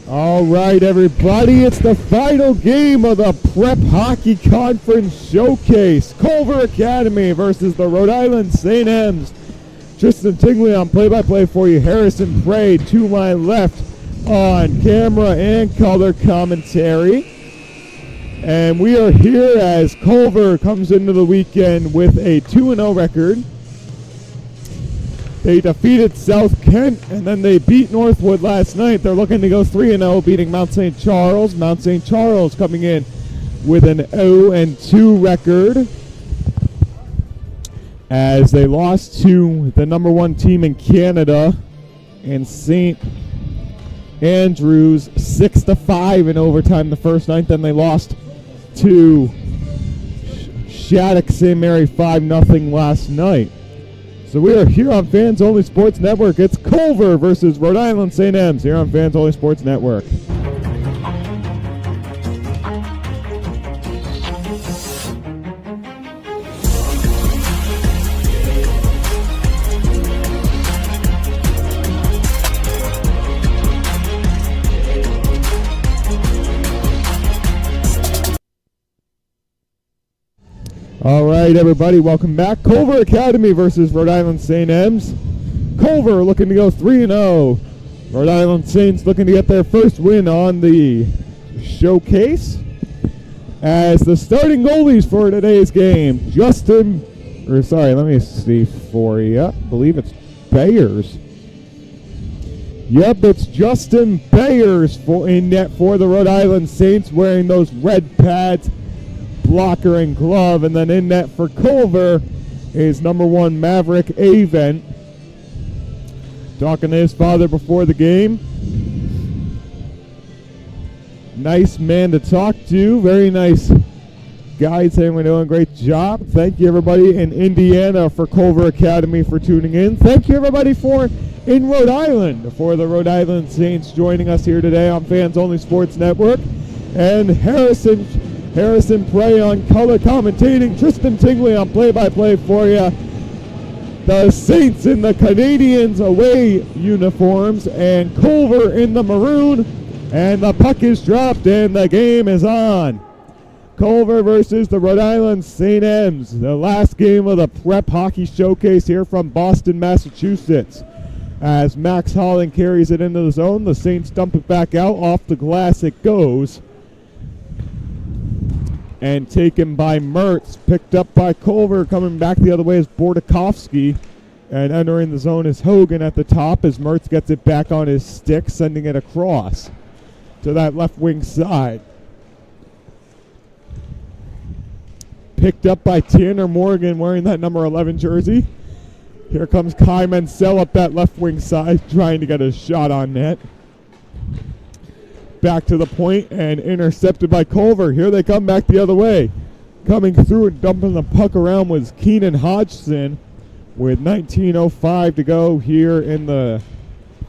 All right, everybody, it's the final game of the Prep Hockey Conference Showcase. Culver Academy versus the Rhode Island St. M's. Tristan Tingley on play-by-play for you. Harrison Prey to my left on camera and color commentary. And we are here as Culver comes into the weekend with a 2-0 record. They defeated South Kent, and then they beat Northwood last night. They're looking to go 3-0, beating Mount St. Charles. Mount St. Charles coming in with an 0-2 record, as they lost to the number one team in Canada in St. Andrews 6-5 in overtime the first night. Then they lost to Shattuck St. Mary 5-0 last night. So we are here on Fans Only Sports Network. It's Culver versus Rhode Island St. M's here on Fans Only Sports Network. All right, everybody, welcome back. Culver Academy versus Rhode Island St. M's. Culver looking to go 3-0. Rhode Island Saints looking to get their first win on the showcase. As the starting goalies for today's game, let me see for you. I believe it's Bayers. Yep, it's Justin Bayers in net for the Rhode Island Saints, wearing those red pads, blocker and glove. And then in net for Culver is number one Maverick Avent. Talking to his father before the game. Nice man to talk to. Very nice guy, saying we're doing a great job. Thank you, everybody in Indiana for Culver Academy for tuning in. Thank you, everybody in Rhode Island for the Rhode Island Saints joining us here today on Fans Only Sports Network. And Harrison Prey on color commentating, Tristan Tingley on play-by-play for you. The Saints in the Canadians away uniforms, and Culver in the maroon, and the puck is dropped and the game is on. Culver versus the Rhode Island St. M's, the last game of the Prep Hockey Showcase here from Boston, Massachusetts. As Max Holland carries it into the zone, the Saints dump it back out. Off the glass it goes. And taken by Mertz, picked up by Culver. Coming back the other way is Bordakovsky. And entering the zone is Hogan at the top as Mertz gets it back on his stick, sending it across to that left wing side. Picked up by Tanner Morgan wearing that number 11 jersey. Here comes Kai Mansell up that left wing side, trying to get a shot on net. Back to the point and intercepted by Culver. Here they come back the other way. Coming through and dumping the puck around was Keenan Hodgson with 19:05 to go here in the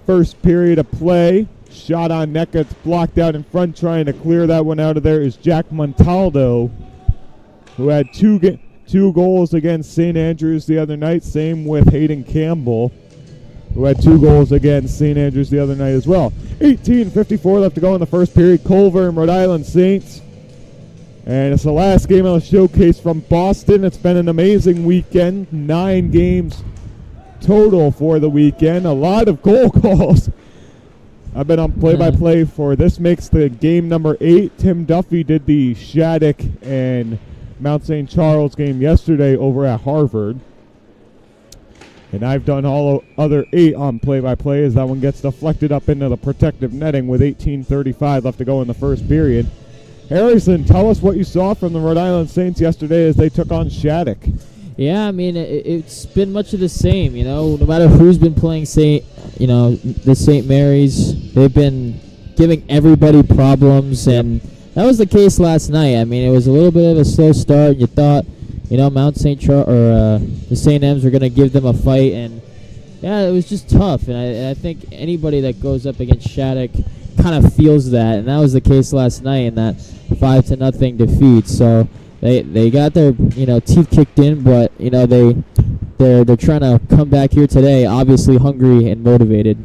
first period of play. Shot on net gets blocked out in front. Trying to clear that one out of there is Jack Montaldo, who had two goals against St. Andrews the other night. Same with Hayden Campbell, who had 2 goals against St. Andrews the other night as well. 18:54 left to go in the first period. Culver and Rhode Island Saints. And it's the last game of the showcase from Boston. It's been an amazing weekend. 9 games total for the weekend. A lot of goal calls. I've been on play-by-play for this. Makes the game number 8. Tim Duffy did the Shattuck and Mount St. Charles game yesterday over at Harvard. And I've done all other 8 on play-by-play as that one gets deflected up into the protective netting with 18:35 left to go in the first period. Harrison, tell us what you saw from the Rhode Island Saints yesterday as they took on Shattuck. Yeah, I mean, it's been much of the same, no matter who's been playing the St. Mary's, they've been giving everybody problems, and that was the case last night. I mean, it was a little bit of a slow start. You thought, Mount St. Charles or the St. M's were going to give them a fight, and yeah, it was just tough. And I think anybody that goes up against Shattuck kind of feels that, and that was the case last night in that 5-0 defeat. So they got their teeth kicked in, but they're trying to come back here today, obviously hungry and motivated.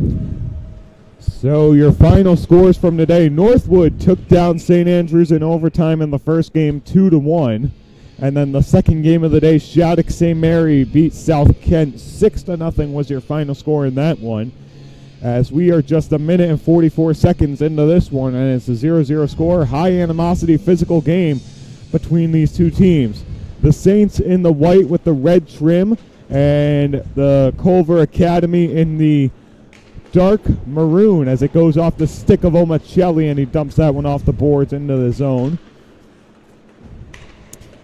So your final scores from today: Northwood took down St. Andrews in overtime in the first game 2-1. And then the second game of the day, Shattuck St. Mary beat South Kent 6-0 was your final score in that one. As we are just a minute and 44 seconds into this one, and it's a 0-0 score. High animosity physical game between these two teams. The Saints in the white with the red trim, and the Culver Academy in the dark maroon as it goes off the stick of Omicelli, and he dumps that one off the boards into the zone.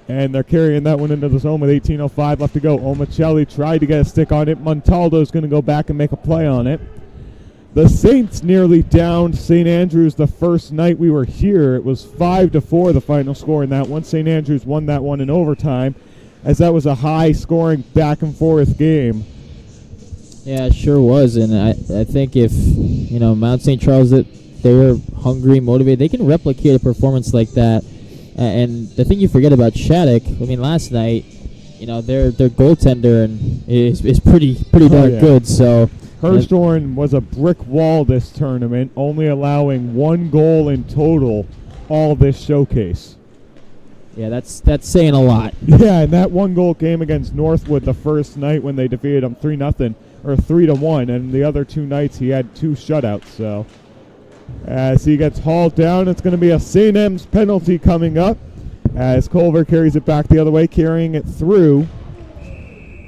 And they're carrying that one into the zone with 18:05 left to go. Omicelli tried to get a stick on it. Montaldo's going to go back and make a play on it. The Saints nearly downed St. Andrews the first night we were here. It was 5-4 the final score in that one. St. Andrews won that one in overtime, as that was a high-scoring back-and-forth game. Yeah, it sure was, and I think if Mount St. Charles, that they're hungry, motivated, they can replicate a performance like that. And the thing you forget about Shattuck, I mean, last night, their goaltender is pretty darn good. So Hirschhorn was a brick wall this tournament, only allowing 1 goal in total all this showcase. Yeah, that's saying a lot. Yeah, and that 1 goal came against Northwood the first night when they defeated them 3-0 or 3-1, and the other 2 nights he had 2 shutouts. So as he gets hauled down, it's going to be a St. M's penalty coming up as Culver carries it back the other way, carrying it through.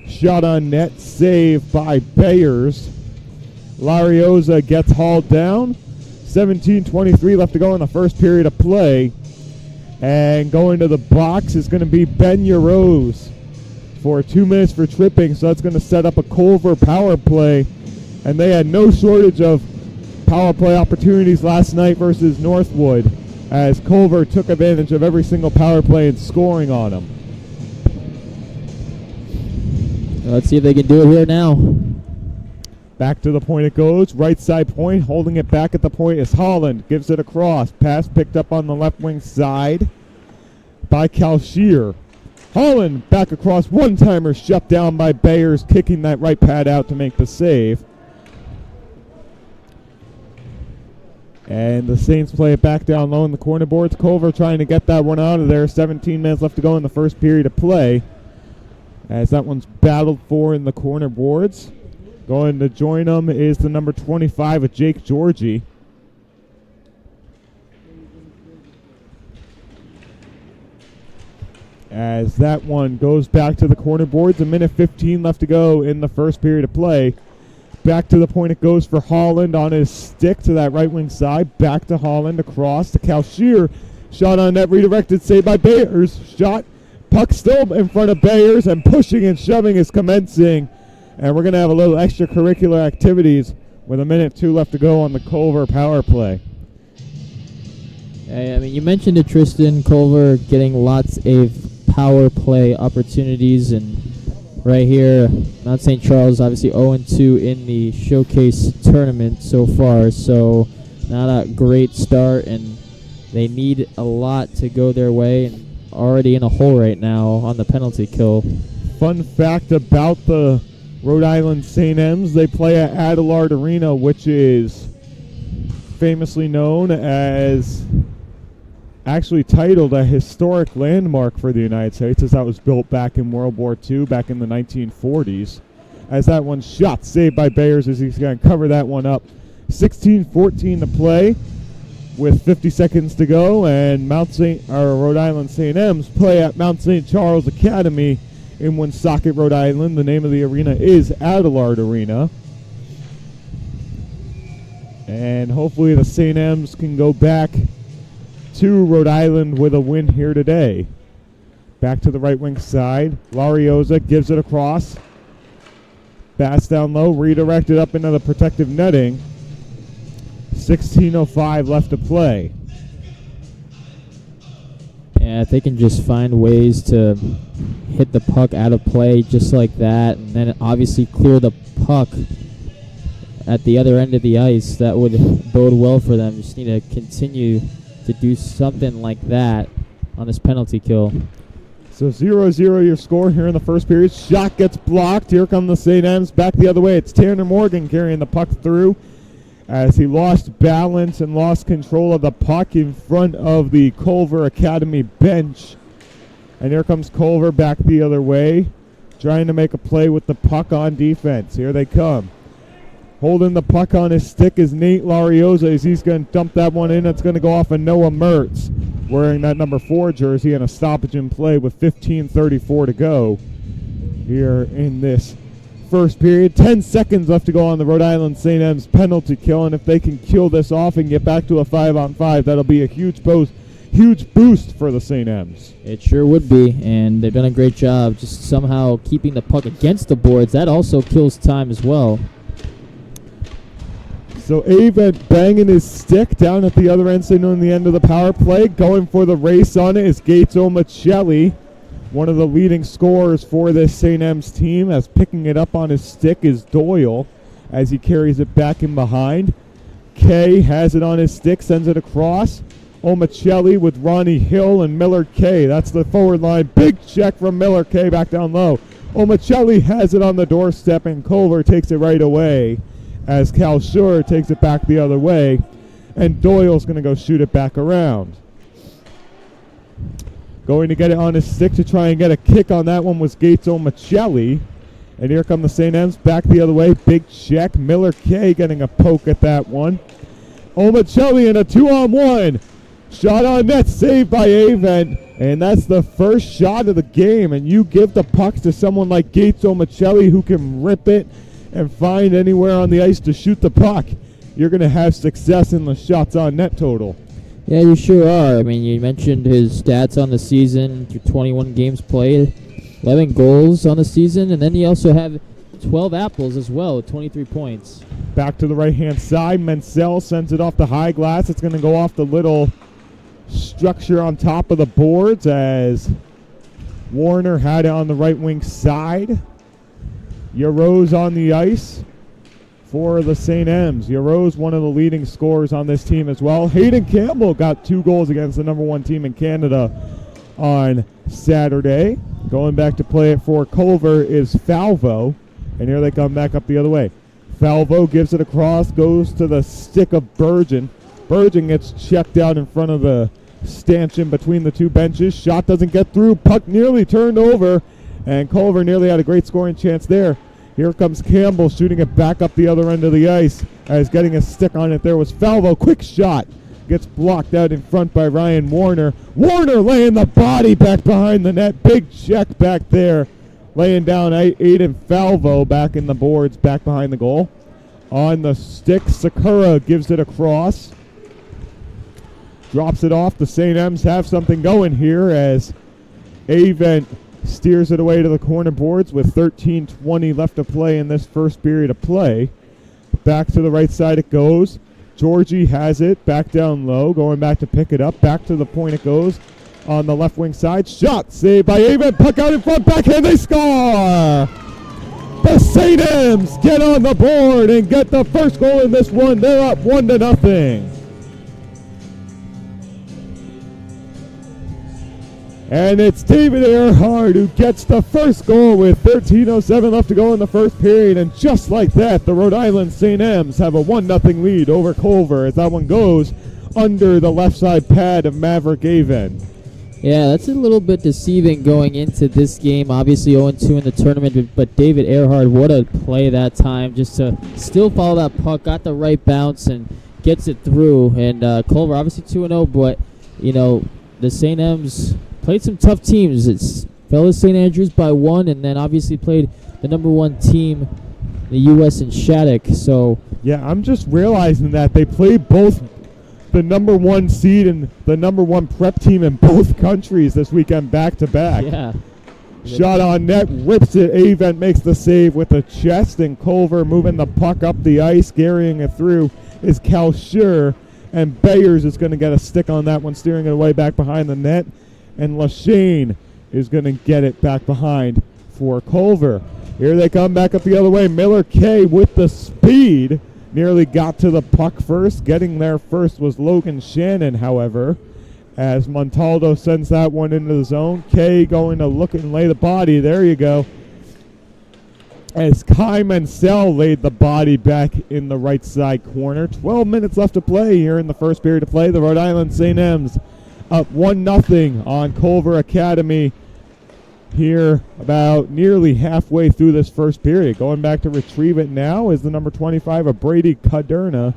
Shot on net, save by Bayers. Larioza gets hauled down. 17:23 left to go in the first period of play. And going to the box is going to be Ben Yarose for 2 minutes for tripping, so that's going to set up a Culver power play. And they had no shortage of power play opportunities last night versus Northwood, as Culver took advantage of every single power play and scoring on them. Let's see if they can do it here now. Back to the point it goes. Right side point. Holding it back at the point is Holland. Gives it across. Pass picked up on the left wing side by Calshear. Holland back across. One-timer shut down by Bayers, kicking that right pad out to make the save. And the Saints play it back down low in the corner boards. Culver trying to get that one out of there. 17 minutes left to go in the first period of play, as that one's battled for in the corner boards. Going to join them is the number 25 of Jake Georgie. As that one goes back to the corner boards. A minute 15 left to go in the first period of play. Back to the point it goes for Holland on his stick to that right wing side. Back to Holland, across to Calshear. Shot on net, redirected, saved by Bayers. Shot, puck still in front of Bayers, and pushing and shoving is commencing. And we're going to have a little extracurricular activities with a minute 2 left to go on the Culver power play. I mean, you mentioned it, Tristan. Culver getting lots of power play opportunities, and right here, Mount St. Charles obviously 0-2 in the showcase tournament so far, so not a great start, and they need a lot to go their way, and already in a hole right now on the penalty kill. Fun fact about the Rhode Island St. M's, they play at Adelard Arena, which is famously known as, actually titled a historic landmark for the United States, as that was built back in World War II, back in the 1940s. As that one shot, saved by Bayers as he's going to cover that one up. 16-14 to play with 50 seconds to go, and Rhode Island St. M's play at Mount St. Charles Academy in Woonsocket, Rhode Island. The name of the arena is Adelard Arena. And hopefully the St. M's can go back to Rhode Island with a win here today. Back to the right wing side. Larioza gives it across. Pass down low, redirected up into the protective netting. 16:05 left to play. Yeah, if they can just find ways to hit the puck out of play just like that, and then obviously clear the puck at the other end of the ice, that would bode well for them. Just need to continue to do something like that on this penalty kill. So 0-0 your score here in the first period. Shot gets blocked. Here come the St. M's back the other way. It's Tanner Morgan carrying the puck through. as he lost balance and lost control of the puck in front of the Culver Academy bench. And here comes Culver back the other way, trying to make a play with the puck on defense. Here they come. Holding the puck on his stick is Nate Larioza as he's going to dump that one in. It's going to go off of Noah Mertz, wearing that number 4 jersey, and a stoppage in play with 15:34 to go here in this first period. 10 seconds left to go on the Rhode Island St. M's penalty kill, and if they can kill this off and get back to a 5-on-5, that'll be a huge boost for the St. M's. It sure would be, and they've done a great job just somehow keeping the puck against the boards. That also kills time as well. So Avent banging his stick down at the other end, sitting on the end of the power play. Going for the race on it is Gates Omicelli, one of the leading scorers for this St. M's team, as picking it up on his stick is Doyle as he carries it back in behind. Kay has it on his stick, sends it across. Omicelli with Ronnie Hill and Miller Kay. That's the forward line. Big check from Miller Kay back down low. Omicelli has it on the doorstep, and Culver takes it right away as Cal Schur takes it back the other way, and Doyle's going to go shoot it back around. Going to get it on his stick to try and get a kick on that one was Gates Omicelli. And here come the St. M's back the other way. Big check. Miller Kay getting a poke at that one. Omicelli in a 2-on-1. Shot on net, saved by Avent. And that's the first shot of the game. And you give the pucks to someone like Gates Omicelli who can rip it and find anywhere on the ice to shoot the puck, you're going to have success in the shots on net total. Yeah, you sure are. I mean, you mentioned his stats on the season through 21 games played, 11 goals on the season, and then you also have 12 apples as well with 23 points. Back to the right-hand side. Mansell sends it off the high glass. It's going to go off the little structure on top of the boards as Warner had it on the right wing side. Yarose on the ice for the St. M's. Yarose, one of the leading scorers on this team as well. Hayden Campbell got 2 goals against the number 1 team in Canada on Saturday. Going back to play it for Culver is Falvo, and here they come back up the other way. Falvo gives it across, goes to the stick of Bergen. Bergen gets checked out in front of the stanchion between the two benches. Shot doesn't get through. Puck nearly turned over, and Culver nearly had a great scoring chance there. Here comes Campbell shooting it back up the other end of the ice as getting a stick on it. There was Falvo. Quick shot. Gets blocked out in front by Ryan Warner. Warner laying the body back behind the net. Big check back there. Laying down Aiden Falvo back in the boards, back behind the goal. On the stick, Sakura gives it across. Drops it off. The St. M's have something going here as Avent steers it away to the corner boards with 13:20 left to play in this first period of play. Back to the right side it goes. Georgie has it back down low, going back to pick it up. Back to the point it goes on the left wing side. Shot saved by Avent. Puck out in front. Backhand. They score! The St. M's get on the board and get the first goal in this one. They're up 1-0. And it's David Earhart who gets the first goal with 13:07 left to go in the first period. And just like that, the Rhode Island St. M's have a 1-0 lead over Culver as that one goes under the left side pad of Maverick Avent. Yeah, that's a little bit deceiving going into this game. Obviously 0-2 in the tournament, but David Earhart, what a play that time, just to still follow that puck, got the right bounce and gets it through. And Culver obviously 2-0, but, you know, the St. M's played some tough teams. It's fell to St. Andrews by 1, and then obviously played the number 1 team, the U.S. in Shattuck. So yeah, I'm just realizing that they played both the number 1 seed and the number 1 prep team in both countries this weekend back to back. Yeah. Shot on net, rips it. Avent makes the save with the chest, and Culver moving the puck up the ice, carrying it through is Cal Schur, and Bayers is going to get a stick on that one, steering it away back behind the net. And Lashane is going to get it back behind for Culver. Here they come back up the other way. Miller Kay with the speed. Nearly got to the puck first. Getting there first was Logan Shannon, however, as Montaldo sends that one into the zone. Kay going to look and lay the body. There you go. as Kai Mansell laid the body back in the right side corner. 12 minutes left to play here in the first period of play. The Rhode Island St. M's up 1-0 on Culver Academy here about nearly halfway through this first period. Going back to retrieve it now is the number 25 of Brady Caderna.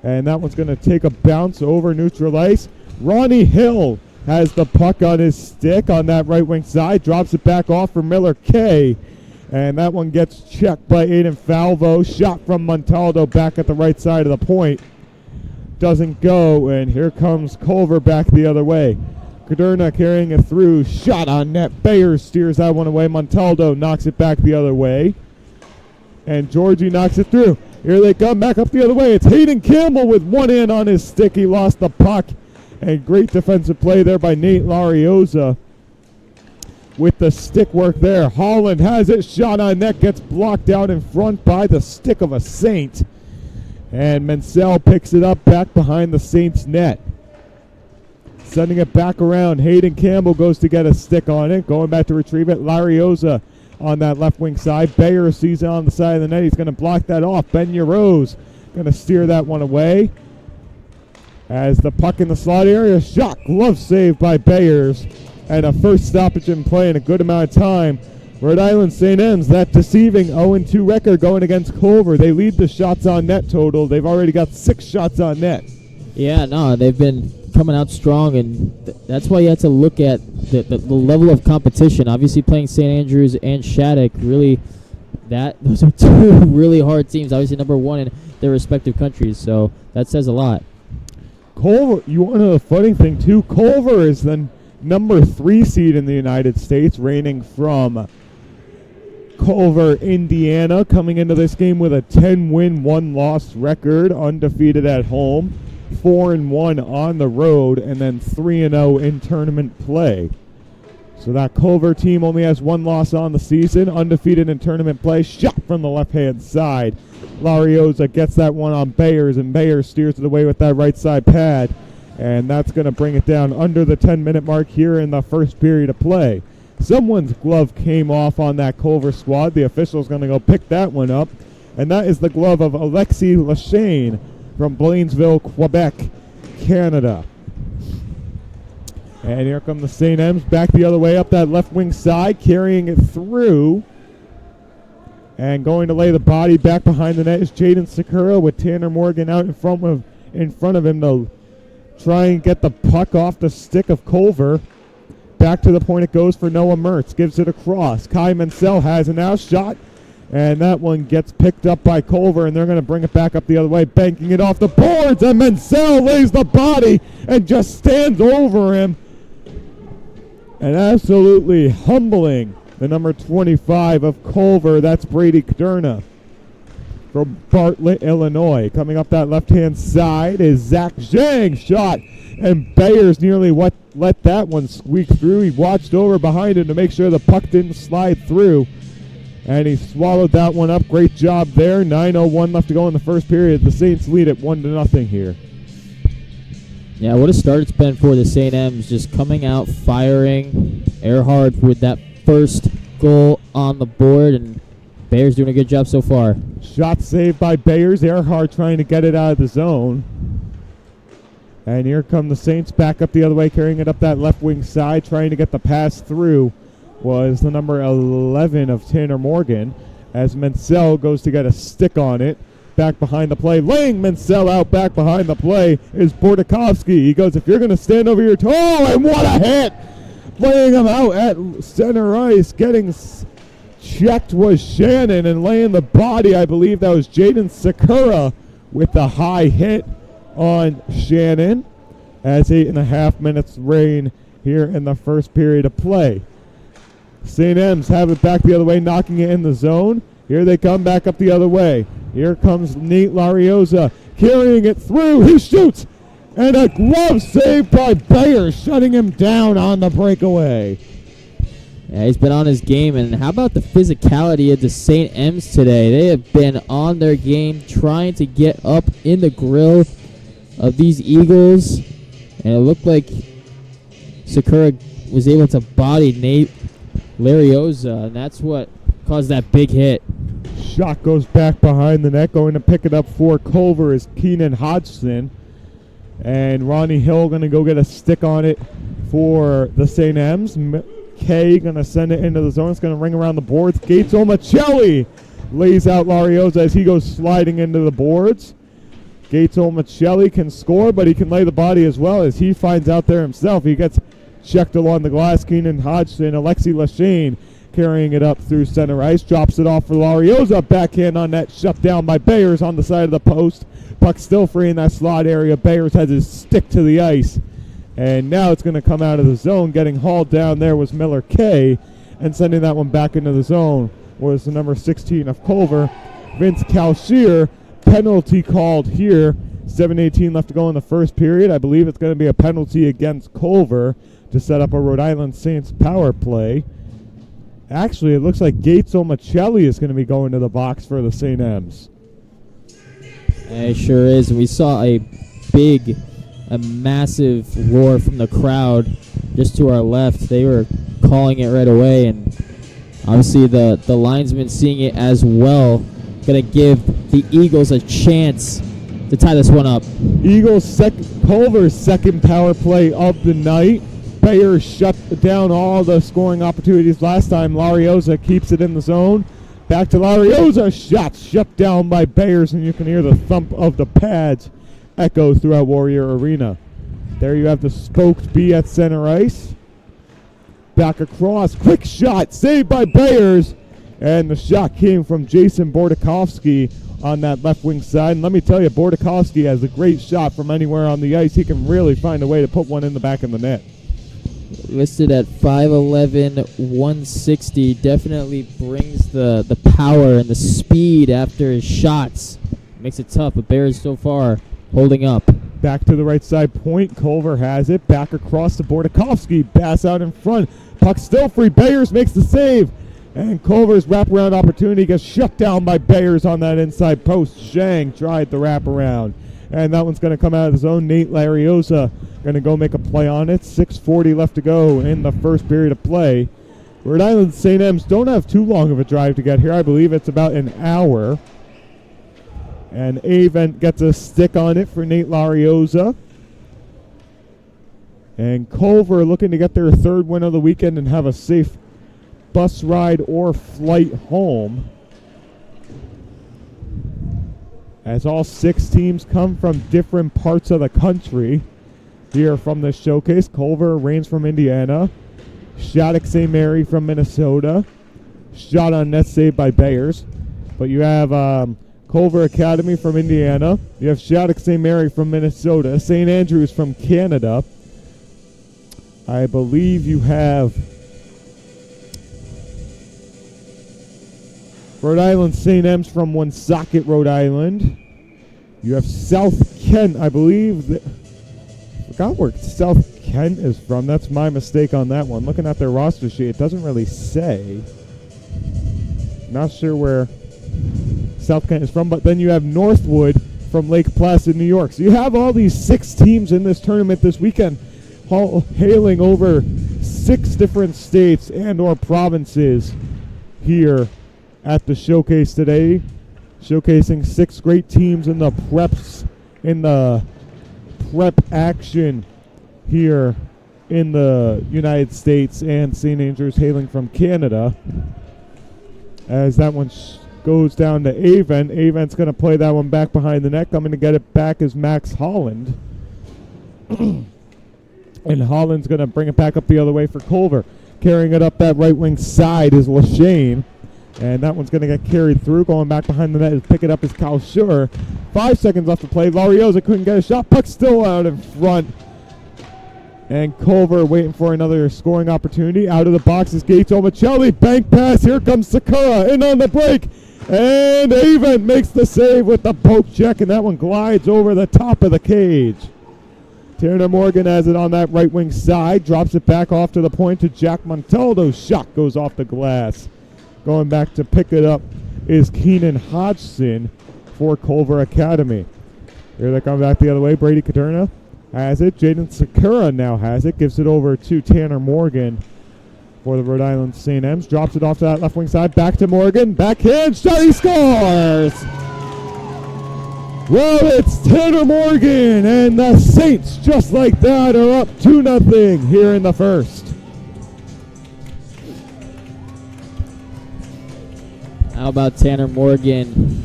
And that one's going to take a bounce over neutral ice. Ronnie Hill has the puck on his stick on that right wing side. Drops it back off for Miller K. And that one gets checked by Aiden Falvo. Shot from Montaldo back at the right side of the point. Doesn't go, and here comes Culver back the other way. Caderna carrying it through. Shot on net. Bayer steers that one away. Montaldo knocks it back the other way. And Georgie knocks it through. Here they come back up the other way. It's Hayden Campbell with one hand on his stick. He lost the puck. And great defensive play there by Nate Larioza. With the stick work there. Holland has it. Shot on net. Gets blocked out in front by the stick of a Saint. And Mansell picks it up back behind the Saints net. Sending it back around. Hayden Campbell goes to get a stick on it. Going back to retrieve it. Larioza on that left wing side. Bayer sees it on the side of the net. He's going to block that off. Ben Yarose going to steer that one away. As the puck in the slot area. Shot. Glove save by Bayers. And a first stoppage in play in a good amount of time. Rhode Island St. M's, that deceiving 0-2 record going against Culver. They lead the shots on net total. They've already got 6 shots on net. Yeah, no, they've been coming out strong, and that's why you have to look at the level of competition. Obviously, playing St. Andrews and Shattuck, really, those are two really hard teams. Obviously, number one in their respective countries, so that says a lot. Culver, you want to know the funny thing too? Culver is the number 3 seed in the United States, reigning from Culver, Indiana, coming into this game with a 10-win, 1-loss record, undefeated at home, 4-1 on the road, and then 3-0 in tournament play. So that Culver team only has 1 loss on the season, undefeated in tournament play. Shot from the left-hand side. Larioza gets that one on Bayers, and Bayers steers it away with that right side pad. And that's going to bring it down under the 10-minute mark here in the first period of play. Someone's glove came off on that Culver squad. The official's going to go pick that one up. And that is the glove of Alexis Lachane from Blainville, Quebec, Canada. And here come the St. M's back the other way up that left wing side, carrying it through. And going to lay the body back behind the net is Jaden Sakura with Tanner Morgan out in front of him to try and get the puck off the stick of Culver. Back to the point it goes for Noah Mertz. Gives it across. Kai Mansell has an out shot. And that one gets picked up by Culver, and they're going to bring it back up the other way, banking it off the boards. And Mansell lays the body and just stands over him. And absolutely humbling the number 25 of Culver. That's Brady Caderna from Bartlett, Illinois. Coming up that left-hand side is Zach Zhang. Shot. And Bayers nearly let that one squeak through. He watched over behind him to make sure the puck didn't slide through. And he swallowed that one up. Great job there. 9:01 left to go in the first period. The Saints lead it 1-0 here. Yeah, what a start it's been for the St. M's. Just coming out, firing. Earhart with that first goal on the board. And Bayers doing a good job so far. Shot saved by Bayers. Earhart trying to get it out of the zone. And here come the Saints back up the other way, carrying it up that left wing side, trying to get the pass through. Was the number 11 of Tanner Morgan, as Mansell goes to get a stick on it. Back behind the play, laying Mansell out back behind the play is Bordakovsky. He goes, if you're going to stand over your toe, and what a hit! Laying him out at center ice, getting checked was Shannon, and laying the body, I believe that was Jaden Sakura with the high hit on Shannon, as 8.5 minutes reign here in the first period of play. St. M's have it back the other way, knocking it in the zone. Here they come back up the other way. Here comes Nate Larioza, carrying it through. He shoots, and a glove save by Bayer, shutting him down on the breakaway. Yeah, he's been on his game, and how about the physicality of the St. M's today? They have been on their game, trying to get up in the grill of these Eagles, and it looked like Sakura was able to body Nate Larioza, and that's what caused that big hit. shot goes back behind the net. Going to pick it up for Culver is Keenan Hodgson. And Ronnie Hill going to go get a stick on it for the St. M's. Kay going to send it into the zone. It's going to ring around the boards. Gates Omicelli lays out Larioza as he goes sliding into the boards. Gates Omicelli can score, but he can lay the body as well, as he finds out there himself. He gets checked along the glass. Keenan Hodgson, Alexi Lachane carrying it up through center ice. Drops it off for Larioza. Backhand on net, shut down by Bayers on the side of the post. Puck still free in that slot area. Bayers has his stick to the ice. And now it's going to come out of the zone. Getting hauled down there was Miller Kay. And sending that one back into the zone was the number 16 of Culver, Vince Calshier. Penalty called here. 7:18 left to go in the first period. I believe it's going to be a penalty against Culver to set up a Rhode Island Saints power play. Actually, it looks like Gates Omicelli is going to be going to the box for the St. M's. It sure is. We saw a massive roar from the crowd just to our left. They were calling it right away, and obviously the linesman seeing it as well. Going to give the Eagles a chance to tie this one up. Culver's second power play of the night. Bayers shut down all the scoring opportunities last time. Larioza keeps it in the zone. Back to Larioza. Shot shut down by Bayers, and you can hear the thump of the pads echo throughout Warrior Arena. There you have the spoked B at center ice. Back across. Quick shot. Saved by Bayers. And the shot came from Jason Bordakovsky on that left wing side. And let me tell you, Bordakovsky has a great shot from anywhere on the ice. He can really find a way to put one in the back of the net. Listed at 5'11", 160. Definitely brings the power and the speed after his shots. Makes it tough, but Bears so far holding up. Back to the right side point. Culver has it. Back across to Bordakovsky. Pass out in front. Puck still free. Bayers makes the save. And Culver's wraparound opportunity gets shut down by Bayers on that inside post. Zhang tried the wraparound. And that one's going to come out of the zone. Nate Larioza going to go make a play on it. 6:40 left to go in the first period of play. Rhode Island St. M's don't have too long of a drive to get here. I believe it's about an hour. And Avent gets a stick on it for Nate Larioza. And Culver looking to get their third win of the weekend and have a safe bus ride or flight home, as all 6 teams come from different parts of the country here from this showcase. Culver, Reigns from Indiana, Shattuck St. Mary from Minnesota, shot on net saved by Bayers. But you have Culver Academy from Indiana, you have Shattuck St. Mary from Minnesota, St. Andrews from Canada. I believe you have Rhode Island St. M's from Woonsocket, Rhode Island. You have South Kent, I believe. I forgot where South Kent is from. That's my mistake on that one. Looking at their roster sheet, it doesn't really say. Not sure where South Kent is from. But then you have Northwood from Lake Placid, New York. So you have all these 6 teams in this tournament this weekend, hailing over 6 different states and or provinces here at the showcase today, showcasing 6 great teams in the prep action here in the United States, and St. Andrews hailing from Canada. As that one goes down to Avent. Avent's going to play that one back behind the net. Coming to get it back is Max Holland. And Holland's going to bring it back up the other way for Culver. Carrying it up that right wing side is Lachane. And that one's going to get carried through. Going back behind the net to pick it up is Calshier. 5 seconds left to play. Larioza couldn't get a shot. Puck still out in front. And Culver waiting for another scoring opportunity. Out of the box is Gates Omicelli. Bank pass. Here comes Sakura. In on the break. And Avent makes the save with the poke check. And that one glides over the top of the cage. Tanner Morgan has it on that right wing side. Drops it back off to the point to Jack Montaldo's shot goes off the glass. Going back to pick it up is Keenan Hodgson for Culver Academy. Here they come back the other way. Brady Caterna has it. Jaden Sakura now has it. Gives it over to Tanner Morgan for the Rhode Island St. M's. Drops it off to that left wing side. Back to Morgan. Backhand shot. He scores! Well, it's Tanner Morgan, and the Saints, just like that, are up 2-0 here in the first. How about Tanner Morgan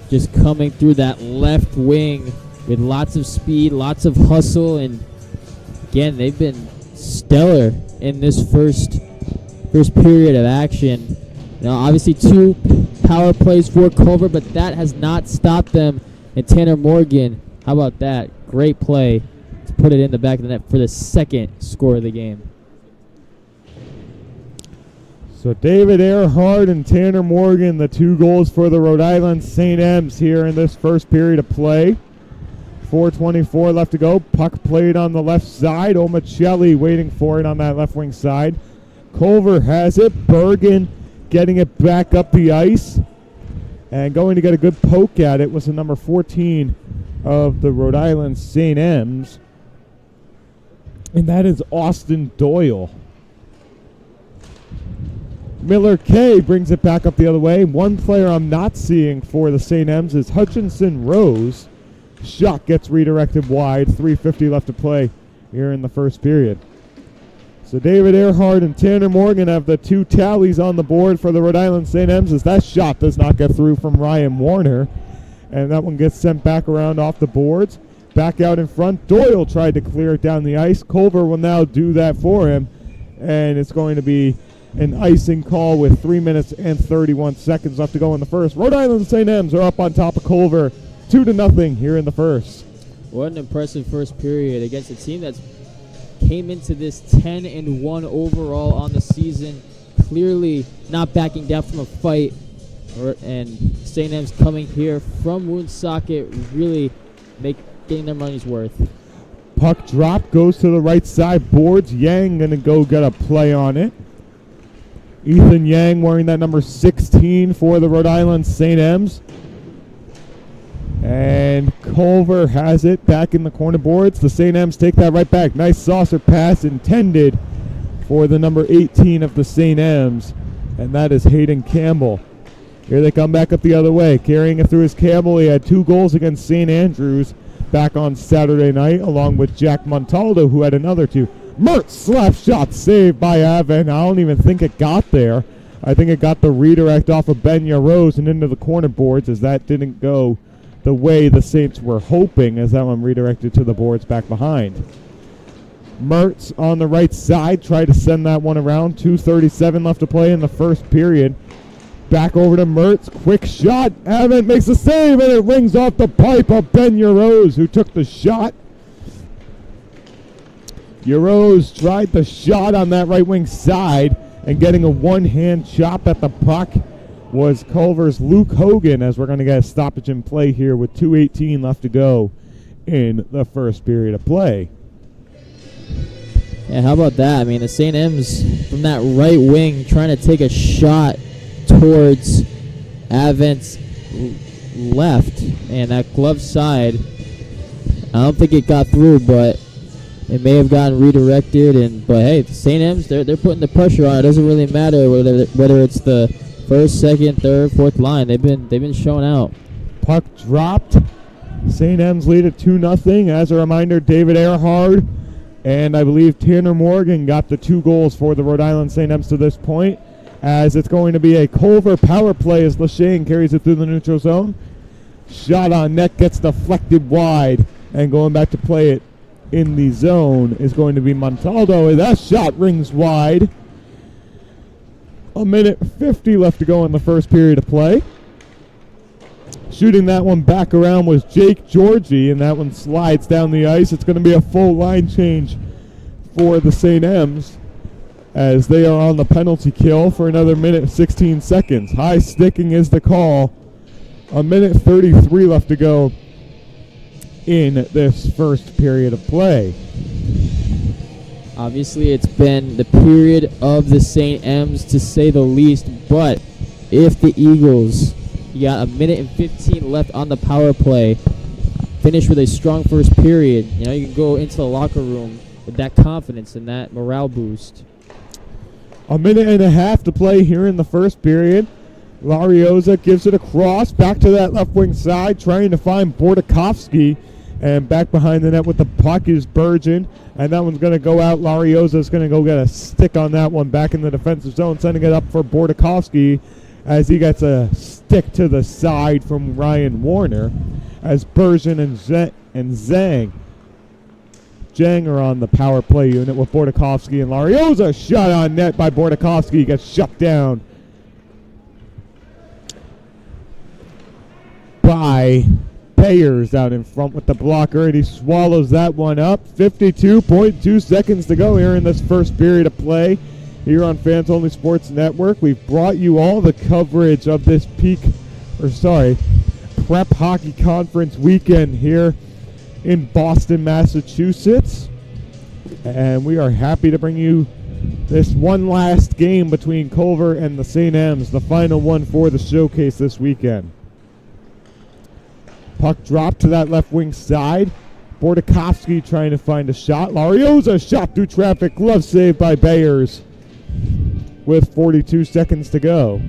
just coming through that left wing with lots of speed, lots of hustle, and again, they've been stellar in this first period of action. Now, obviously, 2 power plays for Culver, but that has not stopped them. And Tanner Morgan, how about that? Great play to put it in the back of the net for the second score of the game. So David Earhart and Tanner Morgan, the 2 goals for the Rhode Island St. M's here in this first period of play. 4:24 left to go. Puck played on the left side. Omicelli waiting for it on that left wing side. Culver has it. Bergen getting it back up the ice. And going to get a good poke at it was the number 14 of the Rhode Island St. M's. And that is Austin Doyle. Miller K brings it back up the other way. One player I'm not seeing for the St. M's is Hutchinson Rose. Shot gets redirected wide. 3:50 left to play here in the first period. So David Earhart and Tanner Morgan have the 2 tallies on the board for the Rhode Island St. M's as that shot does not get through from Ryan Warner. And that one gets sent back around off the boards. Back out in front. Doyle tried to clear it down the ice. Culver will now do that for him. And it's going to be an icing call with 3 minutes and 31 seconds left to go in the first. Rhode Island St. M's are up on top of Culver 2-0 here in the first. What an impressive first period against a team that's came into this 10-1 overall on the season, clearly not backing down from a fight, and St. M's coming here from Woonsocket, really getting their money's worth. Puck drop goes to the right side boards. Yang gonna go get a play on it. Ethan Yang wearing that number 16 for the Rhode Island St. M's. And Culver has it back in the corner boards. The St. M's take that right back. Nice saucer pass intended for the number 18 of the St. M's. And that is Hayden Campbell. Here they come back up the other way. Carrying it through is Campbell. He had 2 goals against St. Andrews back on Saturday night, along with Jack Montaldo, who had another 2. Mertz slap shot saved by Evan. I don't even think it got there. I think it got the redirect off of Benya Rose and into the corner boards, as that didn't go the way the Saints were hoping, as that one redirected to the boards back behind. Mertz on the right side tried to send that one around. 2:37 left to play in the first period. Back over to Mertz. Quick shot. Evan makes a save, and it rings off the pipe of Ben Urose, who took the shot. Urose tried the shot on that right wing side, and getting a one-hand chop at the puck was Culver's Luke Hogan, as we're going to get a stoppage in play here with 2:18 left to go in the first period of play. Yeah, how about that? I mean, the St. M's from that right wing trying to take a shot towards Avent's left, and that glove side, I don't think it got through, but it may have gotten redirected. But hey, the St. M's, they're putting the pressure on. It doesn't really matter whether it's the first, second, third, fourth line. They've been showing out. Puck dropped. St. M's lead at 2-0. As a reminder, David Earhart and I believe Tanner Morgan got the 2 goals for the Rhode Island St. M's to this point, as it's going to be a Culver power play as Lachane carries it through the neutral zone. Shot on net gets deflected wide, and going back to play it in the zone is going to be Montaldo. That shot rings wide. 1:50 left to go in the first period of play. Shooting that one back around was Jake Georgie, and that one slides down the ice. It's going to be a full line change for the St. M's, as they are on the penalty kill for another 1:16 seconds. High sticking is the call. 1:33 left to go in this first period of play. Obviously, it's been the period of the St. M's, to say the least, but if the Eagles, you got 1:15 left on the power play, finish with a strong first period, you know, you can go into the locker room with that confidence and that morale boost. A minute and a half to play here in the first period. Larioza gives it across, back to that left wing side, trying to find Bordakovsky. And back behind the net with the puck is Bergen. And that one's going to go out. Larioza's going to go get a stick on that one back in the defensive zone, sending it up for Bordakovsky as he gets a stick to the side from Ryan Warner as Bergen and Zhang are on the power play unit with Bordakovsky and Larioza. Shot on net by Bordakovsky. Gets shut down by Payers out in front with the blocker, and he swallows that one up. 52.2 seconds to go here in this first period of play here on Fans Only Sports Network. We've brought you all the coverage of this Prep Hockey Conference weekend here in Boston, Massachusetts. And we are happy to bring you this one last game between Culver and the St. M's, the final one for the showcase this weekend. Puck dropped to that left wing side. Bordakovsky trying to find a shot. Larioza shot through traffic. Glove save by Bayers with 42 seconds to go.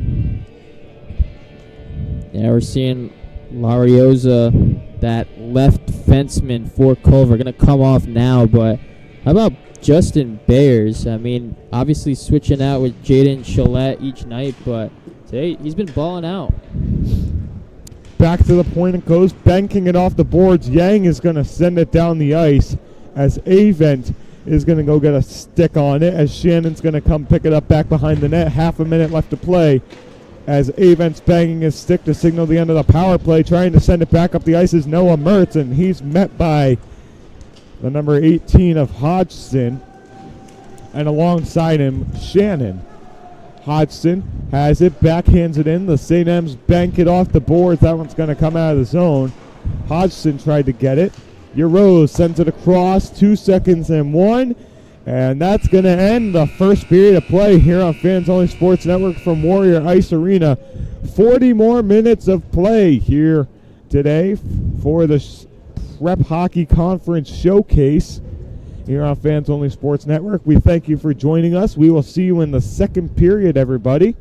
Yeah, we're seeing Larioza, that left fenceman for Culver, going to come off now. But how about Justin Bayers? I mean, obviously switching out with Jaden Chalette each night, but today he's been balling out. Back to the point it goes, banking it off the boards. Yang is going to send it down the ice as Avent is going to go get a stick on it as Shannon's going to come pick it up back behind the net. Half a minute left to play as Avent's banging his stick to signal the end of the power play. Trying to send it back up the ice is Noah Mertz, and he's met by the number 18 of Hodgson, and alongside him, Shannon. Hodgson has it, backhands it in. The St. M's bank it off the boards. That one's going to come out of the zone. Hodgson tried to get it. Urose sends it across. 2 seconds and 1. And that's going to end the first period of play here on Fans Only Sports Network from Warrior Ice Arena. 40 more minutes of play here today for the Prep Hockey Conference Showcase here on Fans Only Sports Network. We thank you for joining us. We will see you in the second period, everybody.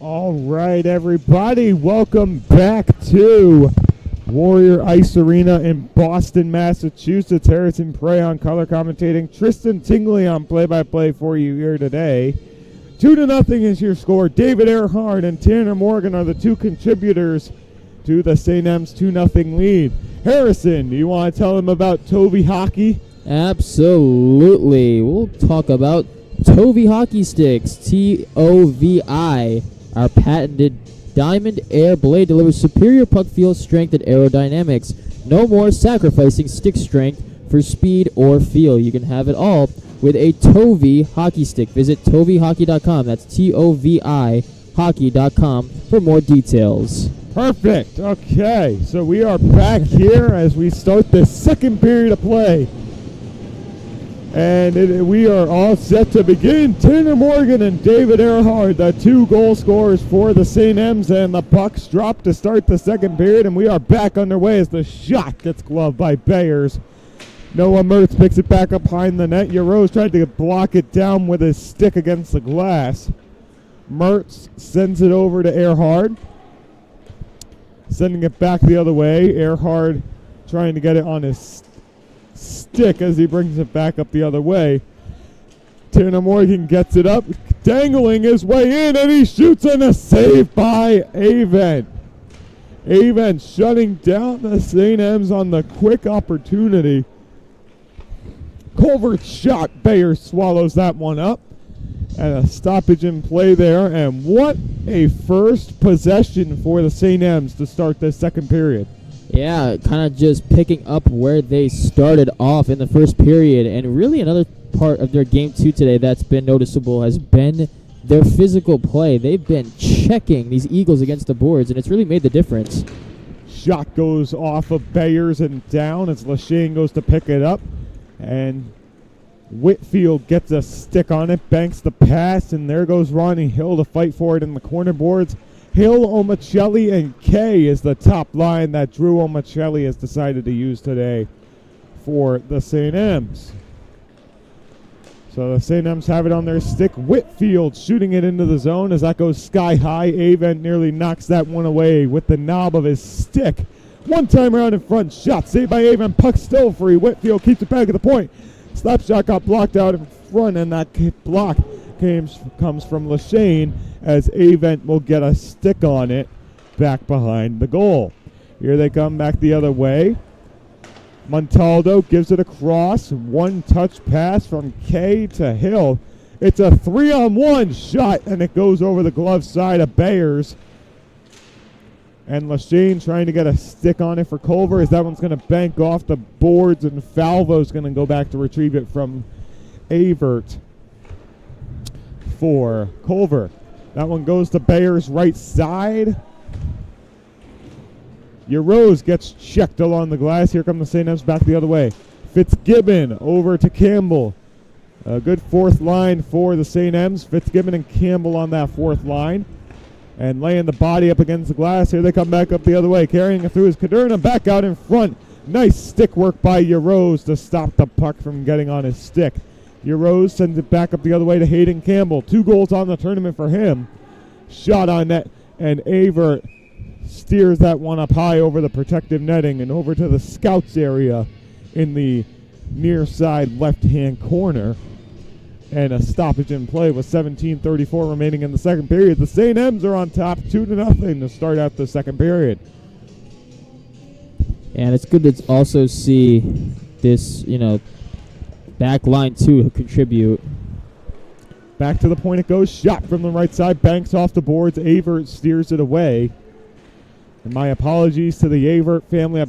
All right, everybody, welcome back to Warrior Ice Arena in Boston, Massachusetts. Harrison Prey on color commentating. Tristan Tingley on play-by-play for you here today. 2-0 is your score. David Earhart and Tanner Morgan are the two contributors to the St. M's 2-0 lead. Harrison, do you want to tell them about Tovi Hockey? Absolutely. We'll talk about Tovi Hockey Sticks, TOVI. Our patented diamond air blade delivers superior puck feel, strength, and aerodynamics. No more sacrificing stick strength for speed or feel. You can have it all with a Tovi hockey stick. Visit tovihockey.com. That's TOVI hockey.com for more details. Perfect. Okay, so we are back here as we start the second period of play. And we are all set to begin. Tanner Morgan and David Earhart, the two goal scorers for the St. M's, and the pucks drop to start the second period, and we are back underway as the shot gets gloved by Bayers. Noah Mertz picks it back up behind the net. Yarose tried to block it down with his stick against the glass. Mertz sends it over to Earhart, sending it back the other way. Earhart trying to get it on his stick as he brings it back up the other way. Tanner Morgan gets it up, dangling his way in, and he shoots, and a save by Avent. Avent shutting down the St. M's on the quick opportunity. Culver shot. Bayer swallows that one up. And a stoppage in play there. And what a first possession for the St. M's to start this second period. Yeah, kind of just picking up where they started off in the first period. And really another part of their game two today that's been noticeable has been their physical play. They've been checking these Eagles against the boards, and it's really made the difference. Shot goes off of Bayers and down as Lachine goes to pick it up. And Whitfield gets a stick on it, banks the pass, and there goes Ronnie Hill to fight for it in the corner boards. Hill, Omicelli, and Kay is the top line that Drew Omicelli has decided to use today for the St. M's. So the St. M's have it on their stick. Whitfield shooting it into the zone as that goes sky high. Avent nearly knocks that one away with the knob of his stick. One time around in front, shot saved by Avent. Puck still free. Whitfield keeps it back at the point. Slap shot got blocked out in front, and that block comes from Lachine as Avent will get a stick on it back behind the goal. Here they come back the other way. Montaldo gives it across. One touch pass from Kay to Hill. It's a 3-on-1 shot, and it goes over the glove side of Bayers. And Lachine trying to get a stick on it for Culver as that one's going to bank off the boards, and Falvo's going to go back to retrieve it from Avert for Culver. That one goes to Bayers' right side. Yarose gets checked along the glass. Here come the St. M's back the other way. Fitzgibbon over to Campbell. A good fourth line for the St. M's. Fitzgibbon and Campbell on that fourth line. And laying the body up against the glass. Here they come back up the other way. Carrying it through is Caderna back out in front. Nice stick work by Yarose to stop the puck from getting on his stick. Yarose sends it back up the other way to Hayden Campbell. 2 goals on the tournament for him. Shot on net, and Avert steers that one up high over the protective netting and over to the scouts area in the near side left-hand corner. And a stoppage in play with 17:34 remaining in the second period. The St. M's are on top 2-0 to start out the second period. And it's good to also see this, back line too contribute. Back to the point it goes. Shot from the right side. Banks off the boards. Avert steers it away. And my apologies to the Avert family.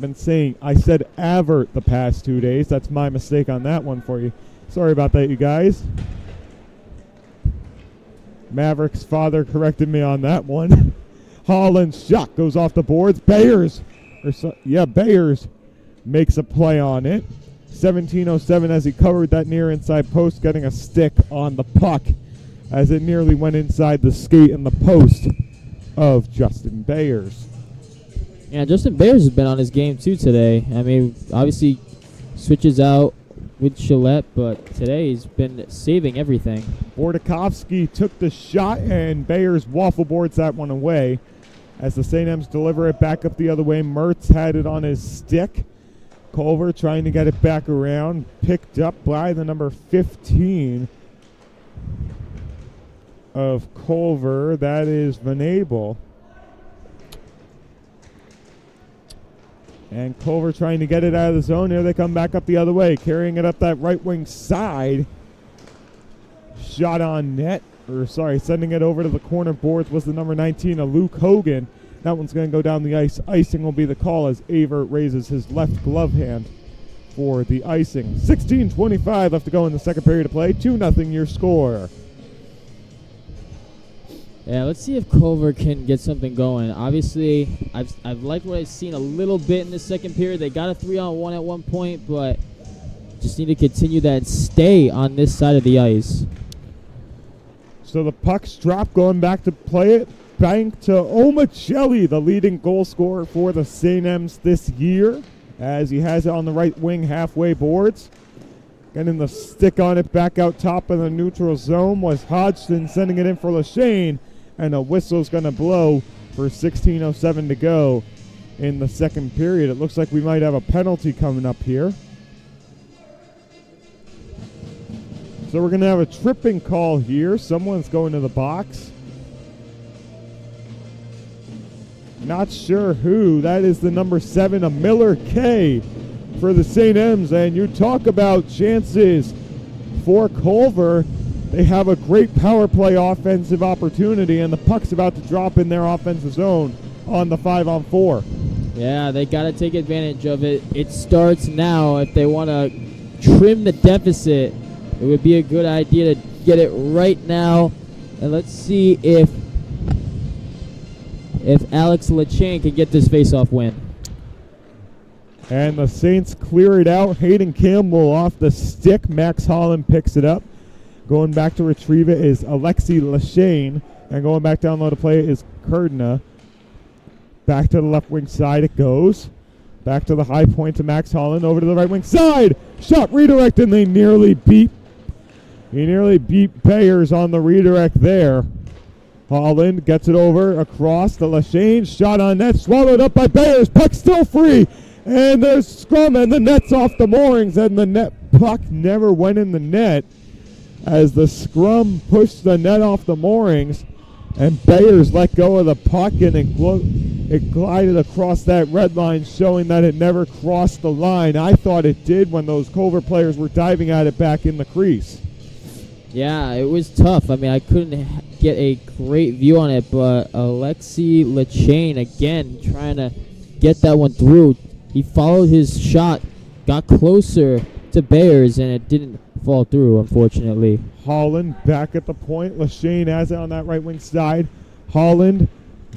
I said Avert the past 2 days. That's my mistake on that one for you. Sorry about that, you guys. Maverick's father corrected me on that one. Holland's shot goes off the boards. Bayers makes a play on it. 17:07 as he covered that near inside post, getting a stick on the puck as it nearly went inside the skate and the post of Justin Bayers. Yeah, Justin Bayers has been on his game too today. I mean, obviously switches out with Gillette, but today he's been saving everything. Bordakovsky took the shot, and Bayers waffle boards that one away. As the St. M's deliver it back up the other way, Mertz had it on his stick. Culver trying to get it back around, picked up by the number 15 of Culver. That is Venable. And Culver trying to get it out of the zone. Here they come back up the other way, carrying it up that right wing side. Shot on net, sending it over to the corner boards was the number 19 of Luke Hogan. That one's going to go down the ice. Icing will be the call as Avert raises his left glove hand for the icing. 16:25 left to go in the second period of play. 2-0 your score. Yeah, let's see if Culver can get something going. Obviously, I've liked what I've seen a little bit in the second period. They got a 3-on-1 at one point, but just need to continue that and stay on this side of the ice. So the puck's dropped, going back to play it. Bank to Omicelli, the leading goal scorer for the St. M's this year, as he has it on the right wing halfway boards. Getting the stick on it back out top of the neutral zone was Hodgson, sending it in for Lachane, and a whistle's going to blow for 16:07 to go in the second period. It looks like we might have a penalty coming up here. So we're going to have a tripping call here. Someone's going to the box. Not sure who. That is the number 7 of Miller K for the St. M's. And you talk about chances for Culver. They have a great power play offensive opportunity, and the puck's about to drop in their offensive zone on the 5-on-4. Yeah, they got to take advantage of it. It starts now. If they want to trim the deficit, it would be a good idea to get it right now. And let's see if Alex Lachane can get this face-off win. And the Saints clear it out. Hayden Campbell off the stick. Max Holland picks it up. Going back to retrieve it is Alexi Lachane. And going back down low to play it is Kurdna. Back to the left wing side it goes. Back to the high point to Max Holland. Over to the right wing side. Shot redirect, and he nearly beat Bayers on the redirect there. Holland gets it over across the Lachane. Shot on net, swallowed up by Bayers. Puck still free. And there's scrum, and the net's off the moorings, and the puck never went in the net as the scrum pushed the net off the moorings, and Bayers let go of the puck, and it glided across that red line, showing that it never crossed the line. I thought it did when those Culver players were diving at it back in the crease. Yeah, it was tough. I mean, I couldn't get a great view on it, but Alexi Lachane, again, trying to get that one through. He followed his shot, got closer to Bayers, and it didn't fall through, unfortunately. Holland back at the point. Lachane has it on that right wing side. Holland,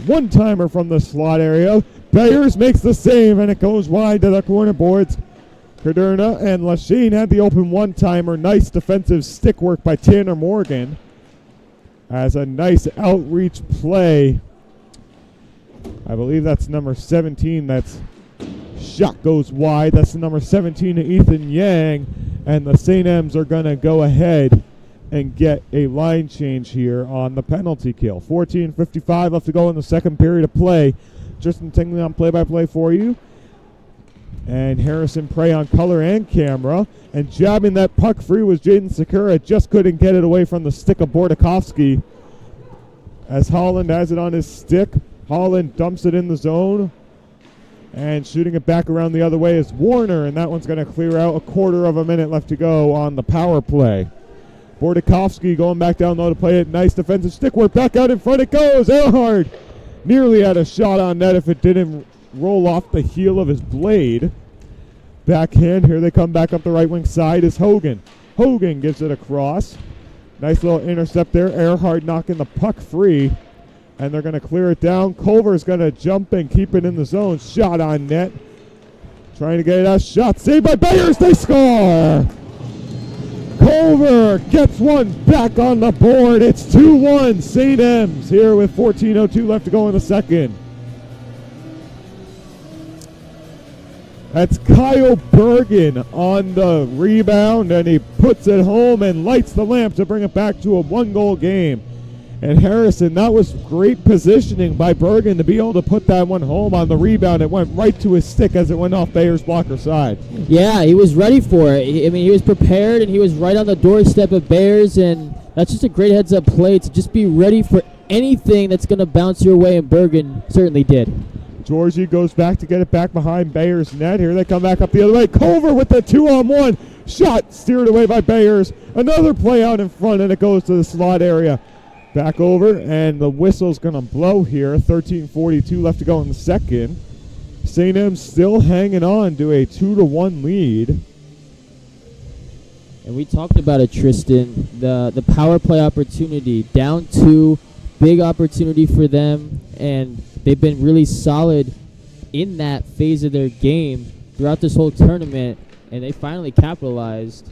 one-timer from the slot area. Bayers makes the save, and it goes wide to the corner boards. Kaderna and Lachane had the open one-timer. Nice defensive stick work by Tanner Morgan. As a nice outreach play. I believe that's number 17. That's shot goes wide. That's the number 17 to Ethan Yang. And the St. M's are going to go ahead and get a line change here on the penalty kill. 14:55 left to go in the second period of play. Tristan Tingley on play-by-play for you. And Harrison Prey on color and camera. And jabbing that puck free was Jaden Sakura. Just couldn't get it away from the stick of Bordakovsky. As Holland has it on his stick. Holland dumps it in the zone. And shooting it back around the other way is Warner. And that one's going to clear out. A quarter of a minute left to go on the power play. Bordakovsky going back down low to play it. Nice defensive stick work. Back out in front it goes. Earhart nearly had a shot on net if it didn't roll off the heel of his blade. Backhand. Here they come back up the right wing side is Hogan. Hogan gives it across. Nice little intercept there. Earhart knocking the puck free. And they're going to clear it down. Culver's going to jump and keep it in the zone. Shot on net. Trying to get it out. Shot saved by Bayers. They score! Culver gets one back on the board. It's 2-1 St. M's here with 14:02 left to go in the second. That's Kyle Bergen on the rebound, and he puts it home and lights the lamp to bring it back to a 1-goal game. And Harrison, that was great positioning by Bergen to be able to put that one home on the rebound. It went right to his stick as it went off Bayer's blocker side. Yeah, he was ready for it. He was prepared, and he was right on the doorstep of Bears, and that's just a great heads-up play to just be ready for anything that's going to bounce your way, and Bergen certainly did. Georgie goes back to get it back behind Bayer's net. Here they come back up the other way. Culver with the 2-on-1. Shot steered away by Bayers. Another play out in front, and it goes to the slot area. Back over, and the whistle's going to blow here. 13:42 left to go in the second. St. M's still hanging on to a 2-1 lead. And we talked about it, Tristan. The power play opportunity. Down 2, big opportunity for them, and they've been really solid in that phase of their game throughout this whole tournament, and they finally capitalized.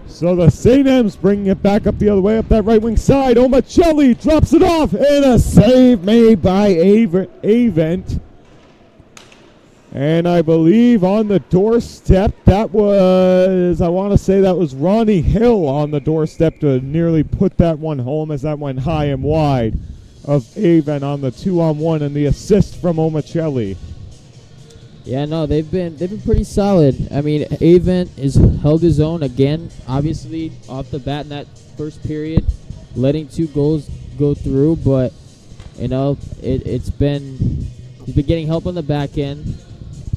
So the St. M's bringing it back up the other way, up that right wing side. Omicelli drops it off, and a save made by Avent. And I believe on the doorstep, that was, I want to say that was Ronnie Hill on the doorstep to nearly put that one home as that went high and wide of Avent on the 2-on-1 and the assist from Omicelli. Yeah, no, they've been pretty solid. I mean, Avent has held his own again, obviously off the bat in that first period, letting 2 goals go through, but you know, he's been getting help on the back end,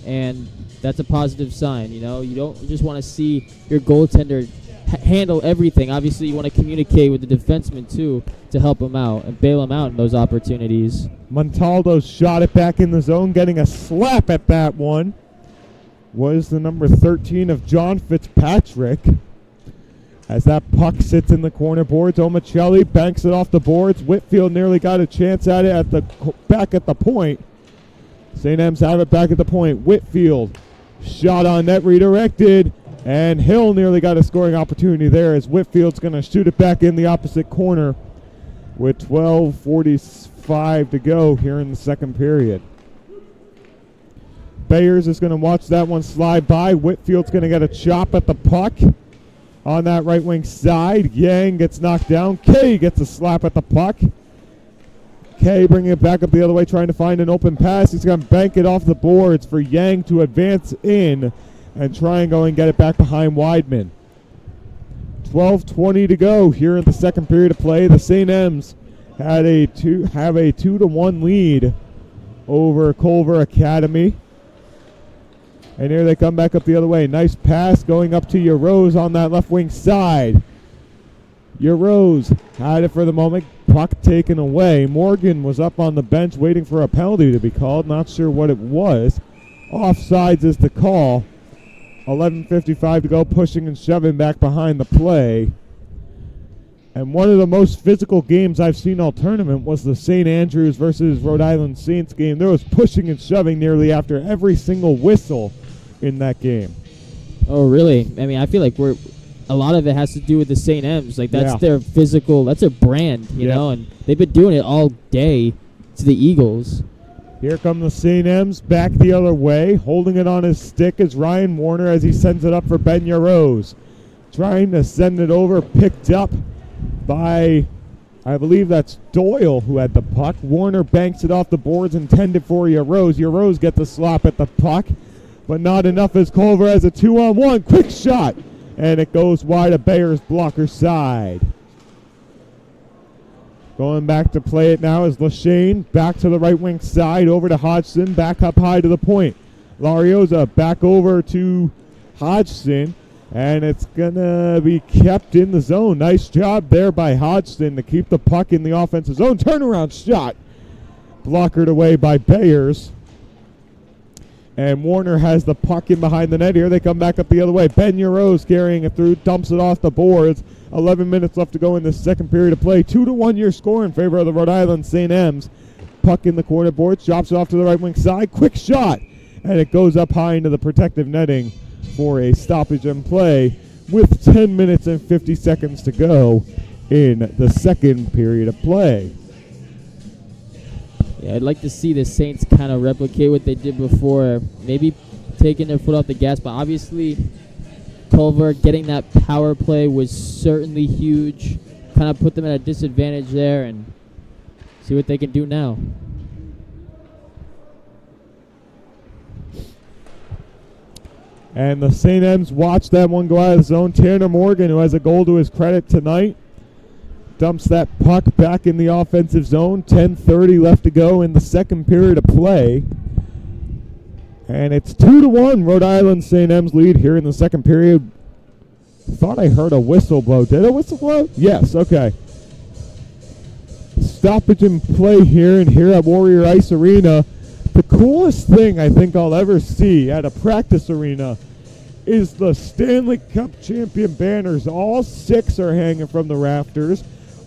and that's a positive sign. You know, you don't just want to see your goaltender handle everything. Obviously, you want to communicate with the defenseman too to help him out and bail him out in those opportunities. Montaldo shot it back in the zone, getting a slap at that one. Was the number 13 of John Fitzpatrick. As that puck sits in the corner boards, Omicelli banks it off the boards. Whitfield nearly got a chance at it back at the point. St. M's have it back at the point. Whitfield, shot on net, redirected. And Hill nearly got a scoring opportunity there as Whitfield's going to shoot it back in the opposite corner with 12:45 to go here in the second period. Bayers is going to watch that one slide by. Whitfield's going to get a chop at the puck on that right wing side. Yang gets knocked down. Kay gets a slap at the puck. Kay bringing it back up the other way, trying to find an open pass. He's going to bank it off the boards for Yang to advance in and try and go and get it back behind Weidman. 12:20 to go here in the second period of play. The St. M's have a 2-1 lead over Culver Academy. And here they come back up the other way. Nice pass going up to Urose on that left wing side. Urose had it for the moment. Puck taken away. Morgan was up on the bench waiting for a penalty to be called. Not sure what it was. Offsides is the call. 11:55 to go, pushing and shoving back behind the play. And one of the most physical games I've seen all tournament was the St. Andrews versus Rhode Island Saints game. There was pushing and shoving nearly after every single whistle in that game. Oh, really? I mean, I feel like a lot of it has to do with the St. M's. Like, that's their physical, that's their brand, you know, and they've been doing it all day to the Eagles. Here come the St. M's back the other way. Holding it on his stick is Ryan Warner as he sends it up for Ben Urose. Trying to send it over, picked up by, I believe that's Doyle who had the puck. Warner banks it off the boards, intended for Urose. Urose gets the slap at the puck, but not enough as Culver has a 2-on-1. Quick shot, and it goes wide of Bayer's blocker side. Going back to play it now is Lashane. Back to the right wing side, over to Hodgson. Back up high to the point. Larioza back over to Hodgson. And it's going to be kept in the zone. Nice job there by Hodgson to keep the puck in the offensive zone. Turnaround shot. Blockered away by Bayers. And Warner has the puck in behind the net here. They come back up the other way. Ben Urose carrying it through. Dumps it off the boards. 11 minutes left to go in the second period of play. 2-1 your score in favor of the Rhode Island St. M's. Puck in the corner boards. Drops it off to the right wing side. Quick shot. And it goes up high into the protective netting for a stoppage in play with 10 minutes and 50 seconds to go in the second period of play. Yeah, I'd like to see the Saints kind of replicate what they did before. Maybe taking their foot off the gas, but obviously Culver getting that power play was certainly huge. Kind of put them at a disadvantage there, and see what they can do now. And the St. M's watch that one go out of the zone. Tanner Morgan, who has a goal to his credit tonight, dumps that puck back in the offensive zone. 10:30 left to go in the second period of play. And it's 2-1 Rhode Island St. M's lead here in the second period. Thought I heard a whistle blow. Did a whistle blow? Yes, okay. Stoppage in play here and here at Warrior Ice Arena. The coolest thing I think I'll ever see at a practice arena is the Stanley Cup champion banners. All 6 are hanging from the rafters,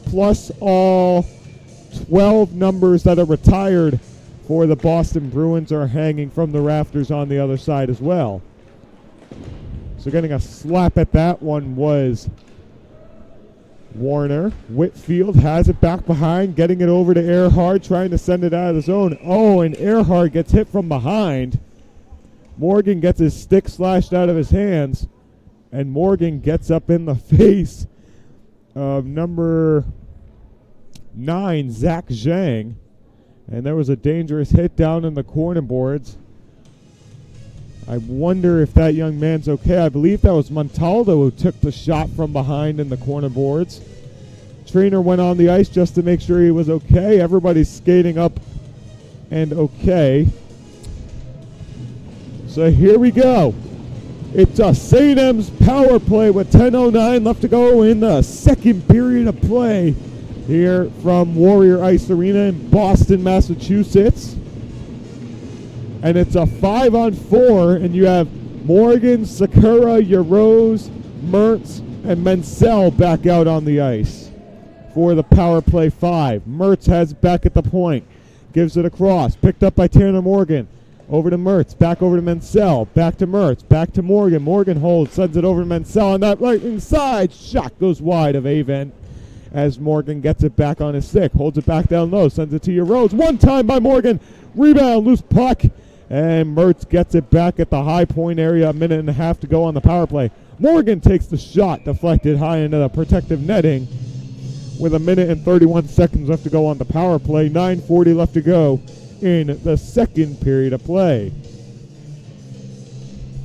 plus all 12 numbers that are retired for the Boston Bruins are hanging from the rafters on the other side as well. So getting a slap at that one was Warner. Whitfield has it back behind, getting it over to Earhart, trying to send it out of the zone. Oh, and Earhart gets hit from behind. Morgan gets his stick slashed out of his hands, and Morgan gets up in the face of number 9, Zach Zhang. And there was a dangerous hit down in the corner boards. I wonder if that young man's okay. I believe that was Montaldo who took the shot from behind in the corner boards. Trainer went on the ice just to make sure he was okay. Everybody's skating up and okay. So here we go. It's a St. M's power play with 10:09 left to go in the second period of play here from Warrior Ice Arena in Boston, Massachusetts. And it's a 5-on-4, and you have Morgan, Sakura, Yarose, Mertz, and Mansell back out on the ice for the power play 5. Mertz has it back at the point, gives it across, picked up by Tanner Morgan. Over to Mertz, back over to Mansell, back to Mertz, back to Morgan. Morgan holds, sends it over to Mansell on that right inside. Shot goes wide of Avent as Morgan gets it back on his stick, holds it back down low, sends it to Yarose. One time by Morgan, rebound, loose puck. And Mertz gets it back at the high point area. 1.5 minutes to go on the power play. Morgan takes the shot, deflected high into the protective netting. With 1 minute and 31 seconds left to go on the power play. 9:40 left to go in the second period of play.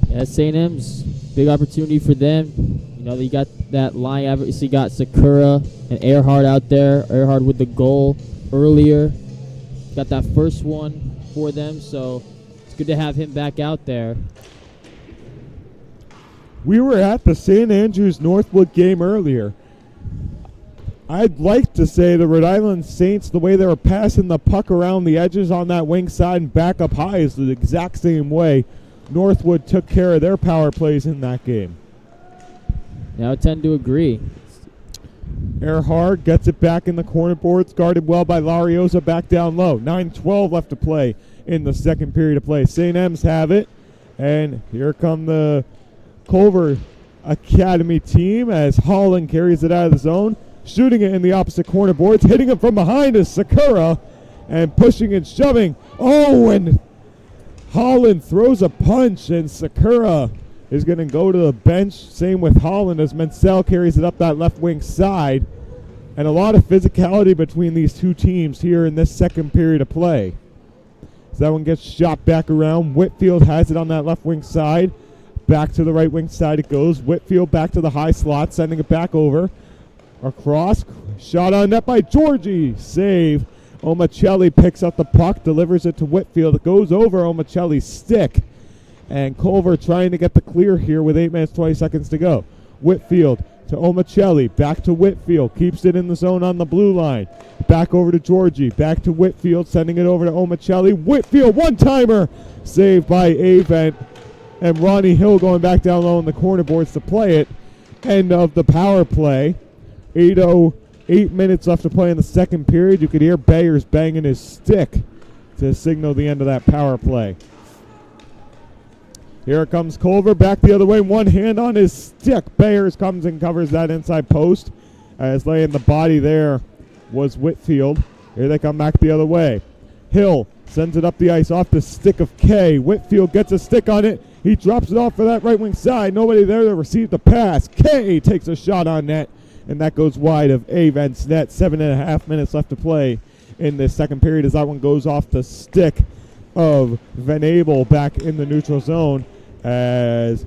Yeah, St. M's, big opportunity for them. You know, they got that line. Obviously got Sakura and Earhart out there. Earhart with the goal earlier. Got that first one for them, so good to have him back out there. We were at the St. Andrews Northwood game earlier. I'd like to say the Rhode Island Saints, the way they were passing the puck around the edges on that wing side and back up high is the exact same way Northwood took care of their power plays in that game. Yeah, I tend to agree. Earhart gets it back in the corner boards, guarded well by Lariosa back down low. 9:12 left to play in the second period of play. St. M's have it, and here come the Culver Academy team as Holland carries it out of the zone, shooting it in the opposite corner boards, hitting it from behind is Sakura, and pushing and shoving. Oh, and Holland throws a punch, and Sakura is going to go to the bench. Same with Holland as Mansell carries it up that left wing side. And a lot of physicality between these two teams here in this second period of play. So that one gets shot back around. Whitfield has it on that left wing side. Back to the right wing side it goes. Whitfield back to the high slot, sending it back over. Across. Shot on net by Georgie. Save. Omicelli picks up the puck, delivers it to Whitfield. It goes over Omicelli's stick. And Culver trying to get the clear here with 8 minutes, 20 seconds to go. Whitfield to Omicelli, back to Whitfield, keeps it in the zone on the blue line. Back over to Georgie, back to Whitfield, sending it over to Omicelli. Whitfield, one-timer, saved by Avent. And Ronnie Hill going back down low in the corner boards to play it. End of the power play. 8 minutes left to play in the second period. You could hear Bayers banging his stick to signal the end of that power play. Here comes Culver back the other way. One hand on his stick. Bayers comes and covers that inside post. As laying the body there was Whitfield. Here they come back the other way. Hill sends it up the ice off the stick of Kay. Whitfield gets a stick on it. He drops it off for that right wing side. Nobody there to receive the pass. Kay takes a shot on net, and that goes wide of Avent's net. 7.5 minutes left to play in the second period as that one goes off the stick of Van Abel back in the neutral zone as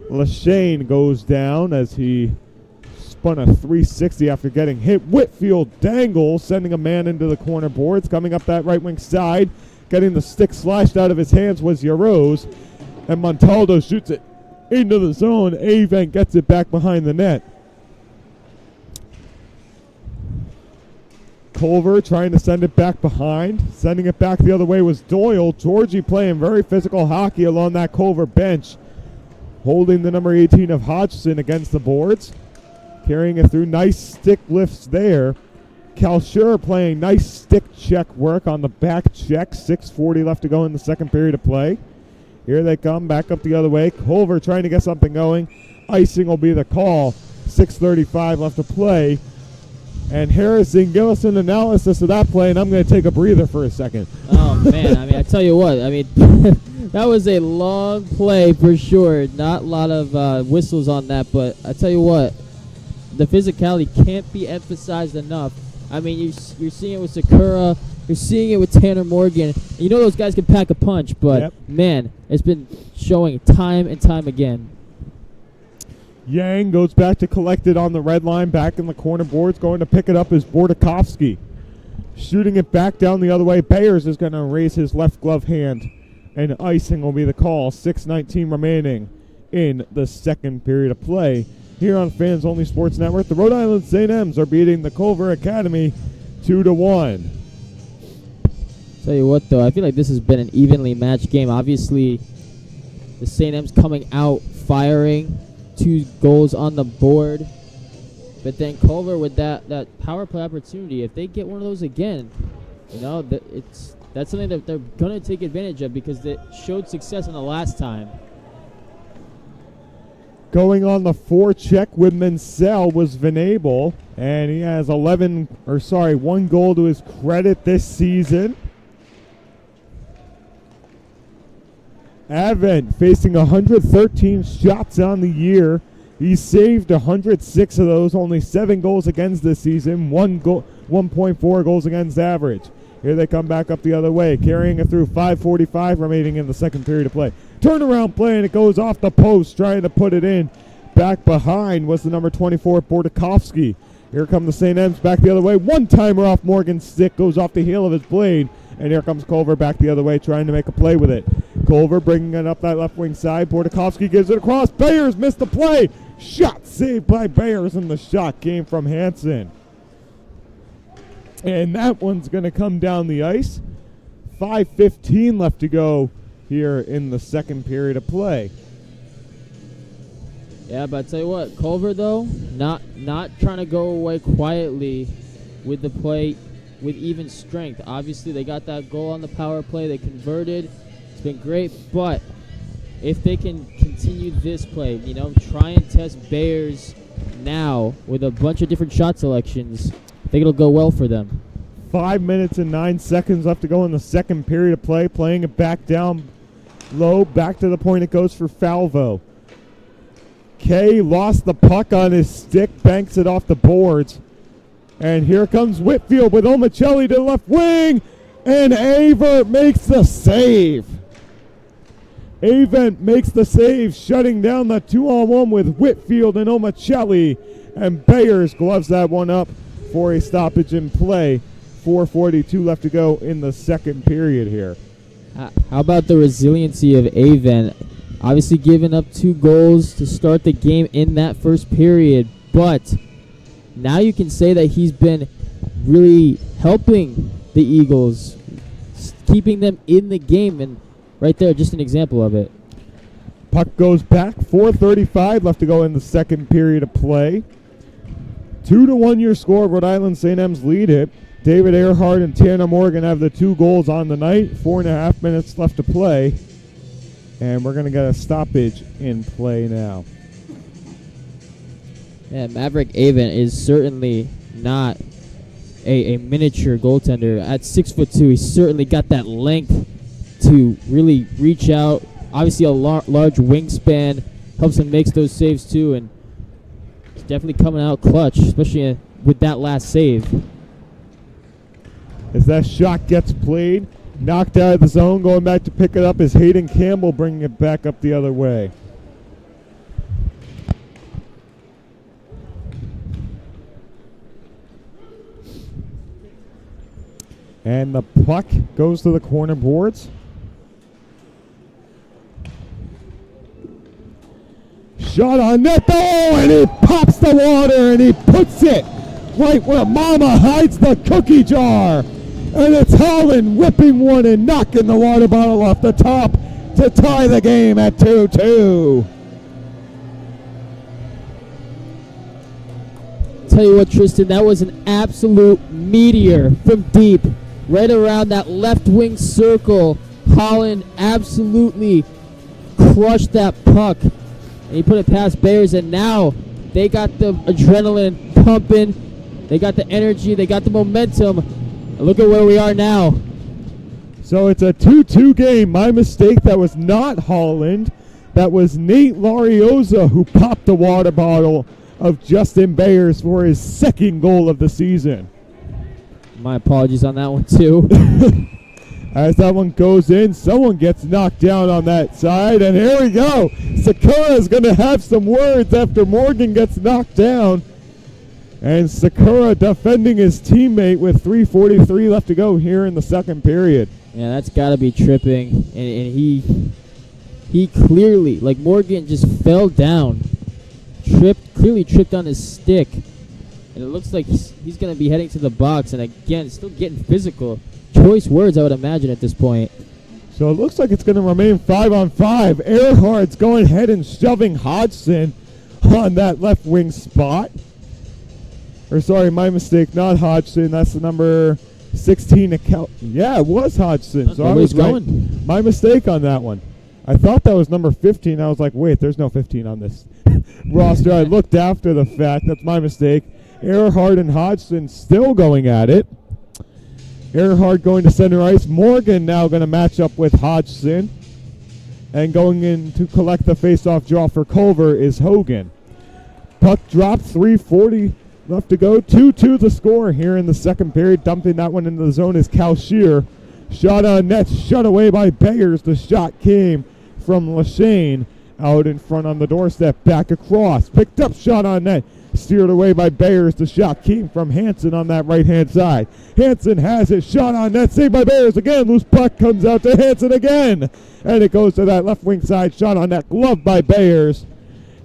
Lachane goes down as he spun a 360 after getting hit. Whitfield dangles, sending a man into the corner boards. Coming up that right wing side, getting the stick slashed out of his hands was Yaros, and Montaldo shoots it into the zone. Avent gets it back behind the net. Culver trying to send it back behind. Sending it back the other way was Doyle. Georgie playing very physical hockey along that Culver bench, holding the number 18 of Hodgson against the boards. Carrying it through. Nice stick lifts there. Kalshur playing nice stick check work on the back check. 6:40 left to go in the second period of play. Here they come back up the other way. Culver trying to get something going. Icing will be the call. 6:35 left to play. And Harrison, give us an analysis of that play, and I'm going to take a breather for a second. Oh, man. I mean, I tell you what. I mean, that was a long play for sure. Not a lot of whistles on that, but I tell you what. The physicality can't be emphasized enough. I mean, you're seeing it with Sakura. You're seeing it with Tanner Morgan. You know those guys can pack a punch, but, man, it's been showing time and time again. Yang goes back to collect it on the red line, back in the corner boards. Going to pick it up is Bordakovsky. Shooting it back down the other way. Bayers is going to raise his left glove hand, and icing will be the call. 6:19 remaining in the second period of play. Here on Fans Only Sports Network, the Rhode Island St. M's are beating the Culver Academy 2-1. Tell you what, though, I feel like this has been an evenly matched game. Obviously, the St. M's coming out firing, 2 goals on the board. But then Culver with that power play opportunity, if they get one of those again, you know, that's something that they're going to take advantage of because they showed success in the last time. Going on the forecheck with Mansell was Van Abel, and he has 1 goal to his credit this season. Avent facing 113 shots on the year. He saved 106 of those, only 7 goals against this season, 1.4 goals against average. Here they come back up the other way, carrying it through. 5:45 remaining in the second period of play. Turnaround play, and it goes off the post, trying to put it in. Back behind was the number 24, Bordakovsky. Here come the St. M's back the other way. One-timer off Morgan's stick, goes off the heel of his blade. And here comes Culver back the other way, trying to make a play with it. Culver bringing it up that left wing side. Bordakovsky gives it across. Bayers missed the play. Shot saved by Bayers, and the shot came from Hansen. And that one's going to come down the ice. 5:15 left to go here in the second period of play. Yeah, but I tell you what, Culver, though, not trying to go away quietly with the play with even strength. Obviously, they got that goal on the power play. They converted. It's been great, but if they can continue this play, you know, try and test Bayers now with a bunch of different shot selections, I think it'll go well for them. 5 minutes and 9 seconds left to go in the second period of play. Playing it back down low. Back to the point it goes for Falvo. Kay lost the puck on his stick. Banks it off the boards. And here comes Whitfield with Omicelli to the left wing. And Avert makes the save. Avent makes the save, shutting down the 2-on-1 with Whitfield and Omicelli. And Bayers gloves that one up for a stoppage in play. 4:42 left to go in the second period here. How about the resiliency of Avent? Obviously giving up 2 goals to start the game in that first period, but now you can say that he's been really helping the Eagles, keeping them in the game, and right there, just an example of it. Puck goes back, 4:35 left to go in the second period of play. 2-1 your score. Rhode Island St. M's lead it. David Earhart and Tanner Morgan have the 2 goals on the night. 4.5 minutes left to play. And we're going to get a stoppage in play now. Yeah, Maverick Avent is certainly not a miniature goaltender. At 6'2", he's certainly got that length to really reach out. Obviously, a large wingspan helps him make those saves too, and he's definitely coming out clutch, especially with that last save. As that shot gets played, knocked out of the zone, going back to pick it up is Hayden Campbell, bringing it back up the other way. And the puck goes to the corner boards. Shot on net, oh, and he pops the water and he puts it right where Mama hides the cookie jar. And it's Holland whipping one and knocking the water bottle off the top to tie the game at 2-2. Tell you what, Tristan, that was an absolute meteor from deep, right around that left wing circle. Holland absolutely crushed that puck, and he put it past Bears, and now they got the adrenaline pumping, they got the energy, they got the momentum. And look at where we are now. So it's a 2-2 game. My mistake, that was not Holland. That was Nate Larioza who popped the water bottle of Justin Bayers for his second goal of the season. My apologies on that one too. As that one goes in, someone gets knocked down on that side, and here we go. Sakura is going to have some words after Morgan gets knocked down. And Sakura defending his teammate with 3:43 left to go here in the second period. Yeah, that's got to be tripping. And he clearly, like Morgan just fell down, clearly tripped on his stick. And it looks like he's going to be heading to the box. And again, still getting physical. Choice words, I would imagine, at this point. So it looks like it's going to remain 5-on-5. Earhart's going ahead and shoving Hodgson on that left wing spot. Or sorry, my mistake, not Hodgson. That's the number 16 account. Yeah, it was Hodgson. So I was right. My mistake on that one. I thought that was number 15. I was like, wait, there's no 15 on this roster. I looked after the fact. That's my mistake. Earhart and Hodgson still going at it. Earhart going to center ice. Morgan now going to match up with Hodgson. And going in to collect the face-off draw for Culver is Hogan. Puck dropped, 3:40 left to go. 2-2 the score here in the second period. Dumping that one into the zone is Cal Shear. Shot on net, shut away by Bayers. The shot came from Lashane out in front on the doorstep. Back across. Picked up, shot on net. Steered away by Bayers. The shot came from Hansen on that right-hand side. Hansen has it. Shot on net. Saved by Bayers again. Loose puck comes out to Hansen again. And it goes to that left wing side. Shot on net. Glove by Bayers.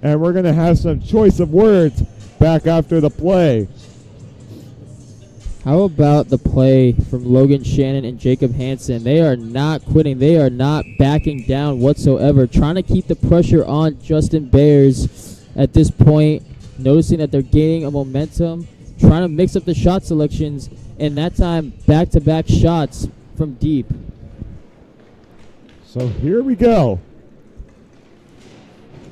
And we're going to have some choice of words back after the play. How about the play from Logan Shannon and Jacob Hansen? They are not quitting. They are not backing down whatsoever. Trying to keep the pressure on Justin Bayers at this point. Noticing that they're gaining a momentum. Trying to mix up the shot selections. And that time, back-to-back shots from deep. So here we go.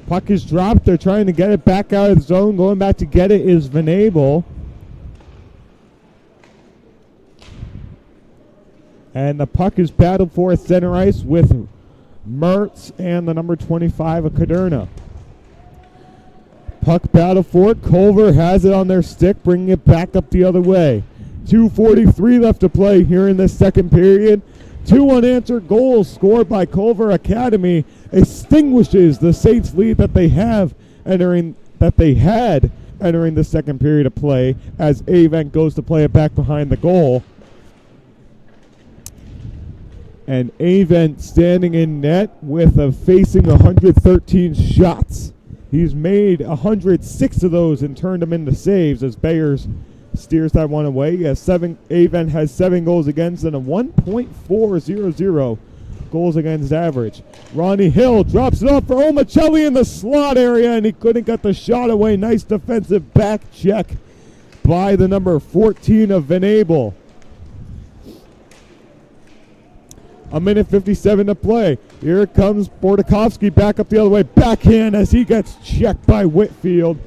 Puck is dropped. They're trying to get it back out of the zone. Going back to get it is Venable. And the puck is battled for at center ice with Mertz and the number 25 of Caderna. Puck battle for it. Culver has it on their stick, bringing it back up the other way. 2:43 left to play here in this second period. 2 unanswered goals scored by Culver Academy extinguishes the Saints lead that they had entering the second period of play as Avent goes to play it back behind the goal. And Avent standing in net with facing 113 shots. He's made 106 of those and turned them into saves as Bayers steers that one away. Avent has 7 goals against and a 1.400 goals against average. Ronnie Hill drops it off for Omicelli in the slot area, and he couldn't get the shot away. Nice defensive back check by the number 14 of Venable. 1:57 to play. Here comes Bordakovsky back up the other way. Backhand as he gets checked by Whitfield.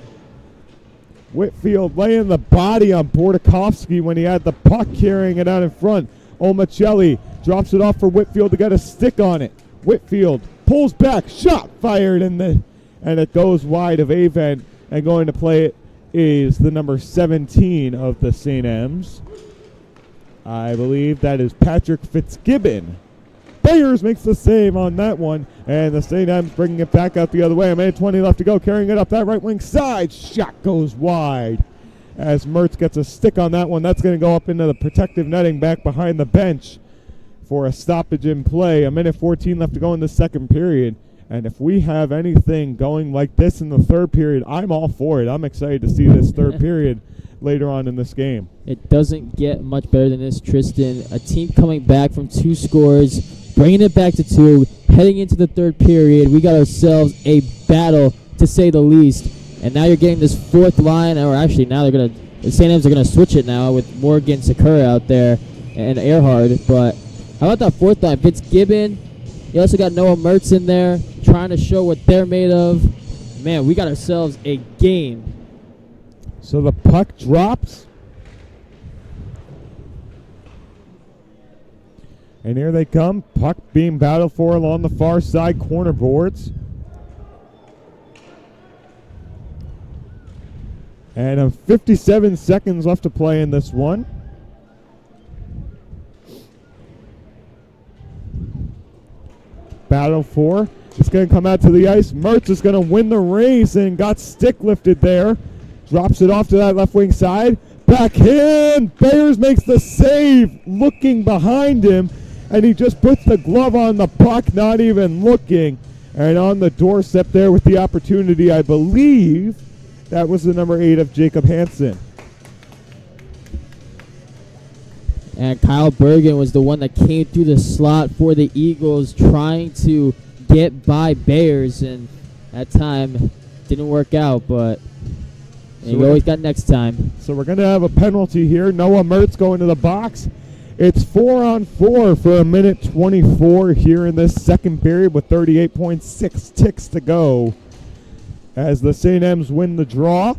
Whitfield laying the body on Bordakovsky when he had the puck, carrying it out in front. Omicelli drops it off for Whitfield to get a stick on it. Whitfield pulls back, shot fired, and it goes wide of Avent, and going to play it is the number 17 of the St. M's. I believe that is Patrick Fitzgibbon. Bayers makes the save on that one, and the St. M's bringing it back out the other way. A minute 20 left to go, carrying it up that right wing side. Shot goes wide as Mertz gets a stick on that one. That's going to go up into the protective netting back behind the bench for a stoppage in play. A minute 14 left to go in the second period. And if we have anything going like this in the third period, I'm all for it. I'm excited to see this third period later on in this game. It doesn't get much better than this, Tristan. A team coming back from 2 scores, bringing it back to 2, heading into the third period. We got ourselves a battle, to say the least. And now you're getting this fourth line, or actually now the St. M's are going to switch it now with Morgan, Sakura out there, and Earhart. But how about that fourth line? Fitzgibbon. You also got Noah Mertz in there trying to show what they're made of. Man, we got ourselves a game. So the puck drops. And here they come. Puck being battled for along the far side corner boards. And 57 seconds left to play in this one. Battle for. It's going to come out to the ice. Mertz is going to win the race and got stick lifted there. Drops it off to that left wing side. Backhand. Bayers makes the save looking behind him. And he just puts the glove on the puck, not even looking. And on the doorstep there with the opportunity, I believe that was the number 8 of Jacob Hansen. And Kyle Bergen was the one that came through the slot for the Eagles, trying to get by Bayers, and that time didn't work out, but you always got next time. So we're going to have a penalty here. Noah Mertz going to the box. It's 4-on-4 for a minute 24 here in this second period with 38.6 ticks to go as the St. M's win the draw.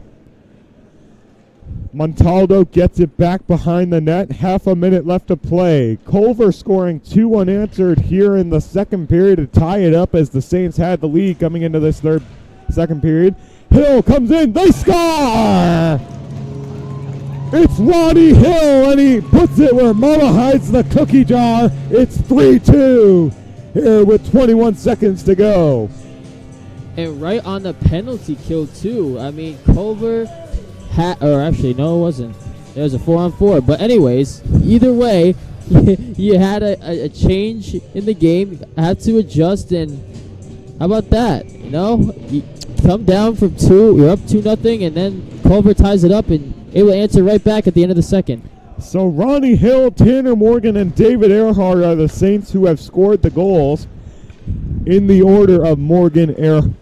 Montaldo gets it back behind the net. Half a minute left to play. Culver scoring 2 unanswered here in the second period to tie it up as the Saints had the lead coming into this second period. Hill comes in. They score! It's Ronnie Hill, and he puts it where Mama hides the cookie jar. It's 3-2 here with 21 seconds to go. And right on the penalty kill, too. I mean, Culver or actually, no, it wasn't. It was a 4-on-4. But anyways, either way, you had a change in the game. Had to adjust, and how about that? You know, you come down from 2, you're up 2-0, and then Culver ties it up and able to answer right back at the end of the second. So Ronnie Hill, Tanner Morgan, and David Earhart are the Saints who have scored the goals. In the order of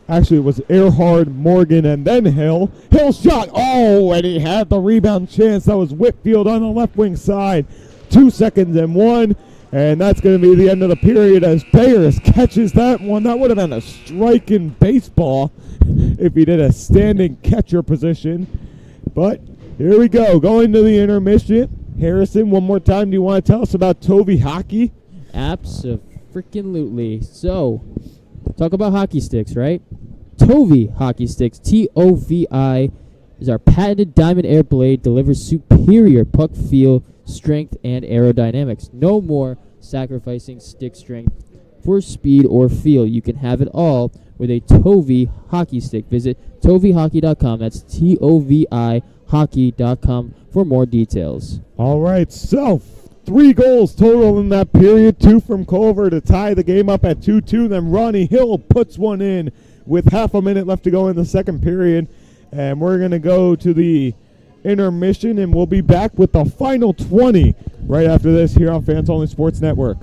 actually it was Earhart, Morgan, and then Hill. Hill shot, and he had the rebound chance. That was Whitfield on the left wing side. 2 seconds and 1, and that's going to be the end of the period as Bayers catches that one. That would have been a strike in baseball if he did a standing catcher position. But here we go, going to the intermission. Harrison, one more time, do you want to tell us about Tovi Hockey? Absolutely. So, talk about hockey sticks, right? Tovi hockey sticks, T-O-V-I, is our patented diamond air blade, delivers superior puck feel, strength, and aerodynamics. No more sacrificing stick strength for speed or feel. You can have it all with a Tovi hockey stick. Visit tovihockey.com. That's T-O-V-I hockey.com for more details. All right, so 3 goals total in that period, 2 from Culver to tie the game up at 2-2. Then Ronnie Hill puts one in with half a minute left to go in the second period. And we're going to go to the intermission, and we'll be back with the final 20 right after this here on Fans Only Sports Network.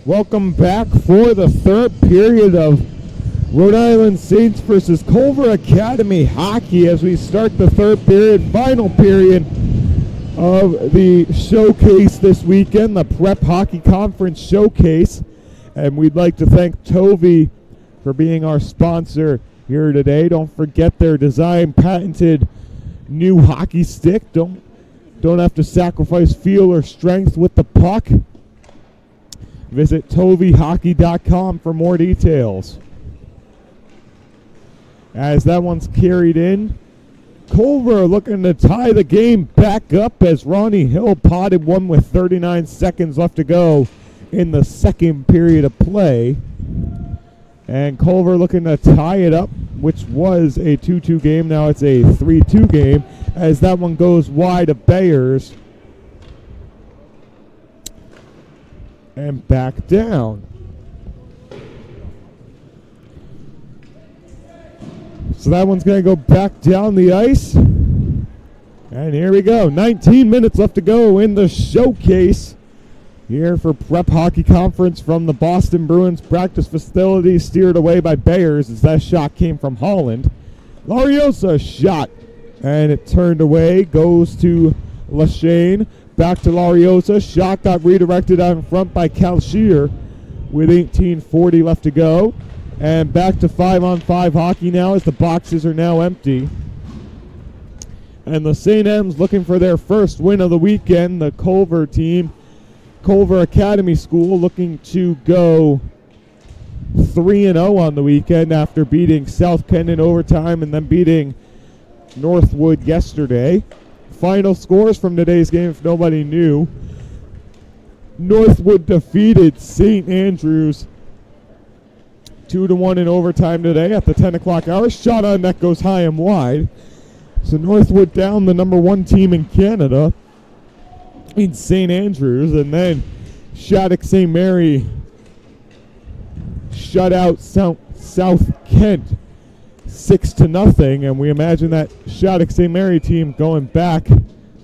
Welcome back for the third period of Rhode Island Saints versus Culver Academy hockey as we start the third period, final period of the showcase this weekend, the Prep Hockey Conference Showcase. And we'd like to thank Tovi for being our sponsor here today. Don't forget their design patented new hockey stick. Don't have to sacrifice feel or strength with the puck. Visit tovihockey.com for more details. As that one's carried in, Culver looking to tie the game back up as Ronnie Hill potted one with 39 seconds left to go in the second period of play. And Culver looking to tie it up, which was a 2-2 game. Now it's a 3-2 game as that one goes wide of Bayers. And back down. So that one's going to go back down the ice. And here we go. 19 minutes left to go in the showcase here for Prep Hockey Conference from the Boston Bruins practice facility, steered away by Bayers as that shot came from Holland. Lariosa shot, and it turned away, goes to Lashane. Back to Lariosa. Shot got redirected out in front by Calshear with 18:40 left to go. And back to 5-on-5 hockey now as the boxes are now empty. And the St. M's looking for their first win of the weekend. The Culver team, Culver Academy School, looking to go 3-0 on the weekend after beating South Kent in overtime and then beating Northwood yesterday. Final scores from today's game, if nobody knew. Northwood defeated St. Andrews 2-1 in overtime today at the 10 o'clock hour. Shot on net goes high and wide. So Northwood down the number one team in Canada in St. Andrews. And then Shattuck St. Mary shut out South Kent 6-0, and we imagine that Shattuck St. Mary team going back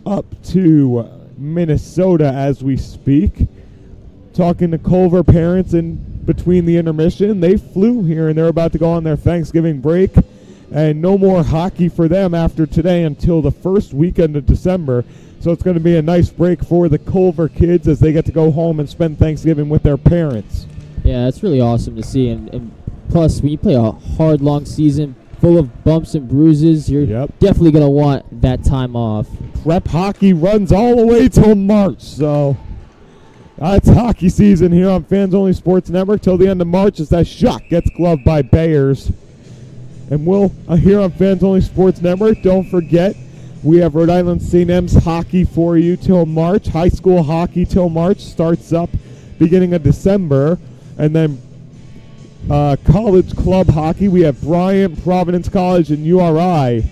up to Minnesota as we speak. Talking to Culver parents in between the intermission, they flew here and they're about to go on their Thanksgiving break, and no more hockey for them after today until the first weekend of December. So it's going to be a nice break for the Culver kids as they get to go home and spend Thanksgiving with their parents. Yeah, that's really awesome to see, and plus when you play a hard, long season full of bumps and bruises, you're definitely going to want that time off. Prep hockey runs all the way till March, so that's hockey season here on Fans Only Sports Network till the end of March as that shot gets gloved by Bayers. And we'll, here on Fans Only Sports Network, don't forget, we have Rhode Island St. M's hockey for you till March. High school hockey till March starts up beginning of December. And then college club hockey, we have Bryant, Providence College, and URI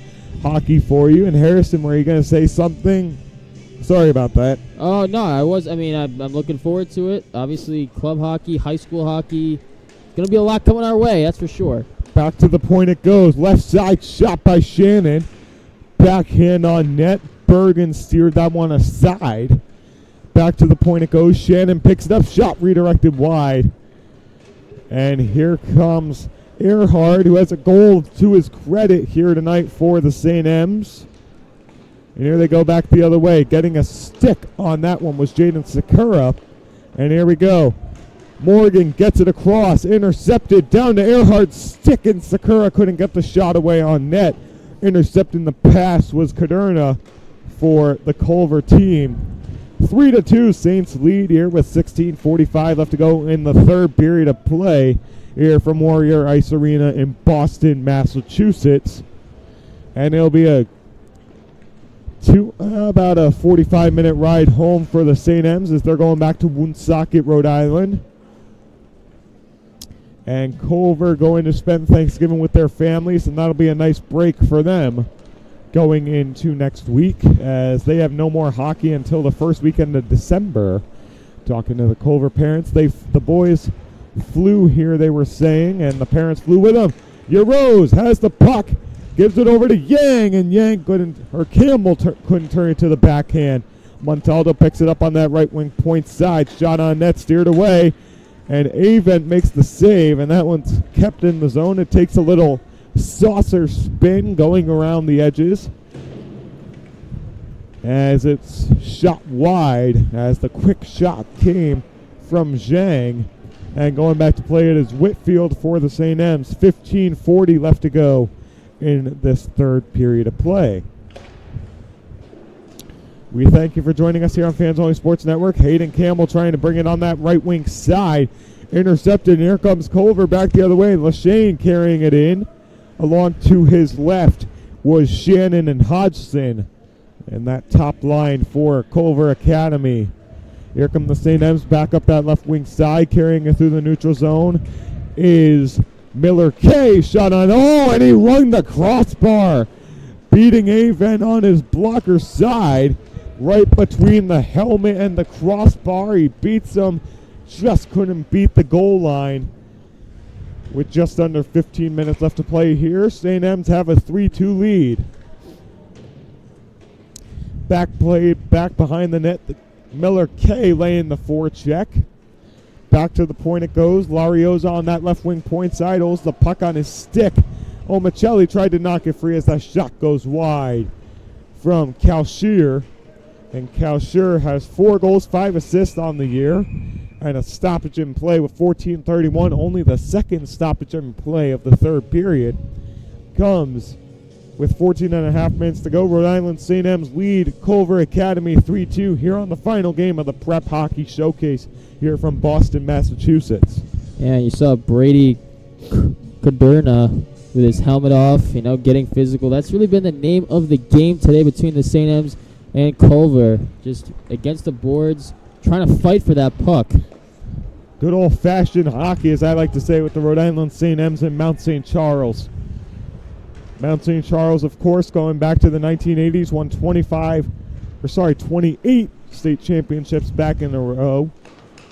hockey for you. And Harrison, were you going to say something? Sorry about that. Oh, no, I'm looking forward to it. Obviously, club hockey, high school hockey, going to be a lot coming our way, that's for sure. Back to the point it goes. Left side shot by Shannon. Backhand on net. Bergen steered that one aside. Back to the point it goes. Shannon picks it up. Shot redirected wide. And here comes Earhart, who has a goal to his credit here tonight for the St. M's. And here they go back the other way. Getting a stick on that one was Jaden Sakura. And here we go. Morgan gets it across, intercepted, down to Earhart's stick, and Sakura couldn't get the shot away on net. Intercepting the pass was Kaderna for the Culver team. 3-2, Saints lead here with 16:45 left to go in the third period of play here from Warrior Ice Arena in Boston, Massachusetts. And it'll be about a 45-minute ride home for the St. M's as they're going back to Woonsocket, Rhode Island. And Culver going to spend Thanksgiving with their families, and that'll be a nice break for them going into next week as they have no more hockey until the first weekend of December. Talking to the Culver parents, the boys flew here, they were saying, and the parents flew with them. Yarose has the puck, gives it over to Yang, and Campbell couldn't turn it to the backhand. Montaldo picks it up on that right wing point side, shot on net, steered away. And Avent makes the save, and that one's kept in the zone. It takes a little saucer spin going around the edges as it's shot wide as the quick shot came from Zhang. And going back to play it is Whitfield for the St. M's. 15:40 left to go in this third period of play. We thank you for joining us here on Fans Only Sports Network. Hayden Campbell trying to bring it on that right wing side. Intercepted, and here comes Culver back the other way. Lashane carrying it in. Along to his left was Shannon and Hodgson. And that top line for Culver Academy. Here come the St. M's back up that left wing side. Carrying it through the neutral zone is Miller K. Shot on, and he rung the crossbar. Beating Avent on his blocker side. Right between the helmet and the crossbar. He beats him. Just couldn't beat the goal line. With just under 15 minutes left to play here, St. M's have a 3-2 lead. Back behind the net. Miller K laying the forecheck. Back to the point it goes. Larioza on that left wing point side holds the puck on his stick. Michelli tried to knock it free as that shot goes wide from Kalshear. And Kalshear has 4 goals, 5 assists on the year. And a stoppage in play with 14:31. Only the second stoppage in play of the third period comes with 14 and a half minutes to go. Rhode Island St. M's lead Culver Academy 3-2 here on the final game of the Prep Hockey Showcase here from Boston, Massachusetts. Yeah, you saw Brady Kaderna with his helmet off, getting physical. That's really been the name of the game today between the St. M's and Culver. Just against the boards, trying to fight for that puck. Good old-fashioned hockey, as I like to say, with the Rhode Island St. M's and Mount St. Charles. Mount St. Charles, of course, going back to the 1980s, won 28 state championships back in a row.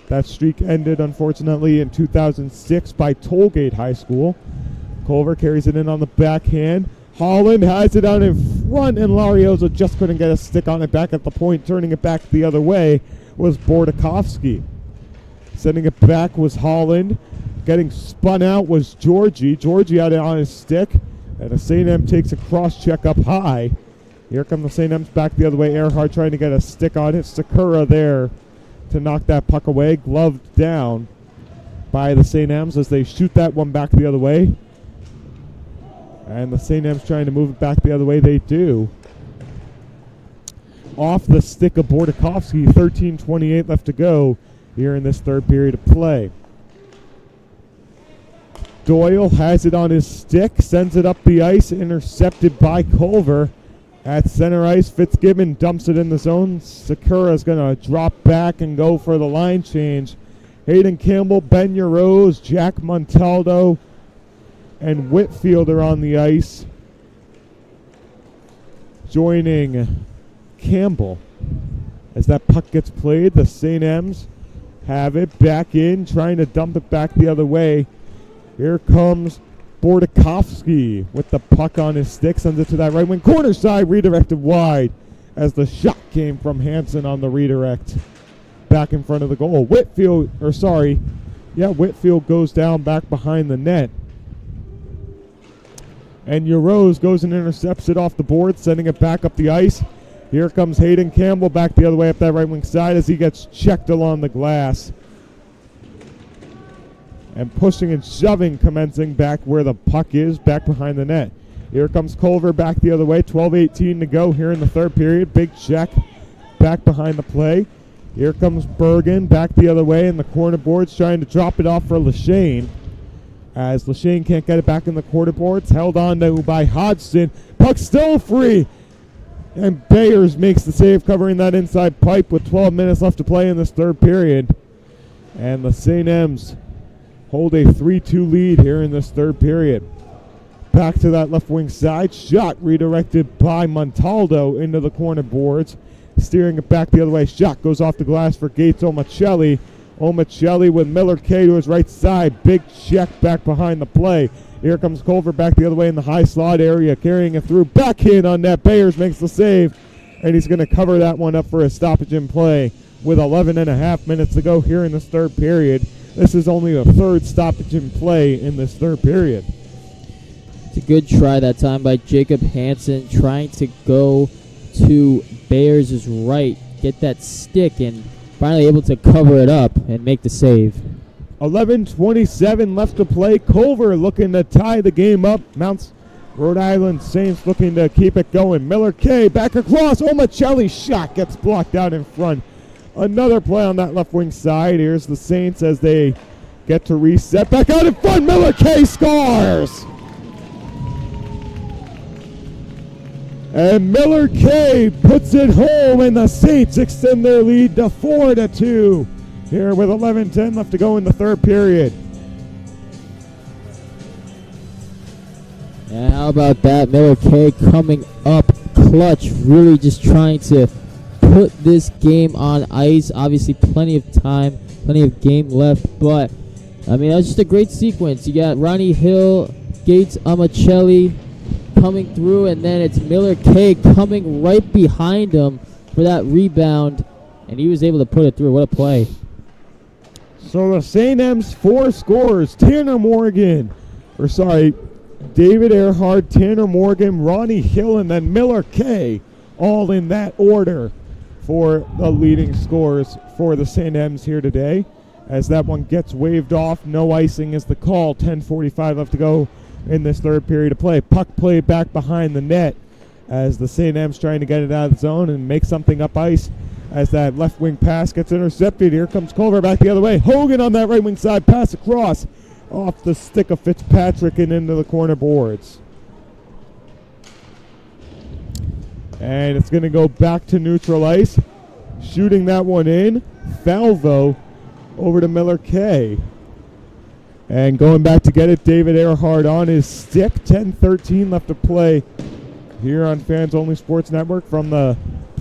That streak ended, unfortunately, in 2006 by Tollgate High School. Culver carries it in on the backhand. Holland has it out in front, and Larioza just couldn't get a stick on it back at the point. Turning it back the other way was Bordakovsky. Sending it back was Holland. Getting spun out was Georgie. Georgie had it on his stick, and the St. M takes a cross check up high. Here come the St. M's back the other way. Earhart trying to get a stick on it. Sakura there to knock that puck away. Gloved down by the St. M's as they shoot that one back the other way. And the St. M's trying to move it back the other way. They do. Off the stick of Bordakovsky. 13:28 left to go here in this third period of play. Doyle has it on his stick. Sends it up the ice. Intercepted by Culver. At center ice, Fitzgibbon dumps it in the zone. Sakura's going to drop back and go for the line change. Hayden Campbell, Ben Yarose, Jack Montaldo, and Whitfield are on the ice, joining Campbell. As that puck gets played, the St. M's have it back in, trying to dump it back the other way. Here comes Bordakovsky with the puck on his stick, sends it to that right wing corner side, redirected wide as the shot came from Hansen on the redirect back in front of the goal. Whitfield goes down back behind the net. And Urose goes and intercepts it off the board, sending it back up the ice. Here comes Hayden Campbell back the other way up that right wing side as he gets checked along the glass. And pushing and shoving, commencing back where the puck is, back behind the net. Here comes Culver back the other way. 12:18 to go here in the third period. Big check back behind the play. Here comes Bergen back the other way in the corner boards, trying to drop it off for Lachane. As Lachane can't get it back in the corner boards, held on to by Hodgson. Puck still free. And Bayers makes the save, covering that inside pipe with 12 minutes left to play in this third period. And the St. M's hold a 3-2 lead here in this third period. Back to that left wing side. Shot redirected by Montaldo into the corner boards. Steering it back the other way. Shot goes off the glass for Gates Omicelli. Omicelli with Miller K to his right side. Big check back behind the play. Here comes Culver back the other way in the high slot area, carrying it through. Backhand on net. Bayers makes the save, and he's going to cover that one up for a stoppage in play with 11.5 minutes to go here in this third period. This is only the third stoppage in play in this third period. It's a good try that time by Jacob Hansen, trying to go to Bayers' right, get that stick, and finally able to cover it up and make the save. 11:27 left to play. Culver looking to tie the game up. Mounts Rhode Island Saints looking to keep it going. Miller K back across. Omicelli's shot gets blocked out in front. Another play on that left wing side. Here's the Saints as they get to reset. Back out in front. Miller K scores. And Miller K puts it home, and the Saints extend their lead to 4-2 here with 11:10 left to go in the third period. Yeah, how about that? Miller K coming up clutch, really just trying to put this game on ice. Obviously plenty of time, plenty of game left, but I mean, that's just a great sequence. You got Ronnie Hill, Gates Omicelli coming through, and then it's Miller K coming right behind him for that rebound, and he was able to put it through. What a play. So the St. M's 4 scorers, David Earhart, Tanner Morgan, Ronnie Hill, and then Miller K, all in that order for the leading scorers for the St. M's here today. As that one gets waved off, no icing is the call. 10:45 left to go in this third period of play. Puck play back behind the net as the St. M's trying to get it out of the zone and make something up ice as that left wing pass gets intercepted. Here comes Culver back the other way. Hogan on that right wing side, pass across off the stick of Fitzpatrick and into the corner boards. And it's going to go back to neutral ice. Shooting that one in, Falvo over to Miller K. And going back to get it, David Earhart on his stick. 10:13 left to play here on Fans Only Sports Network from the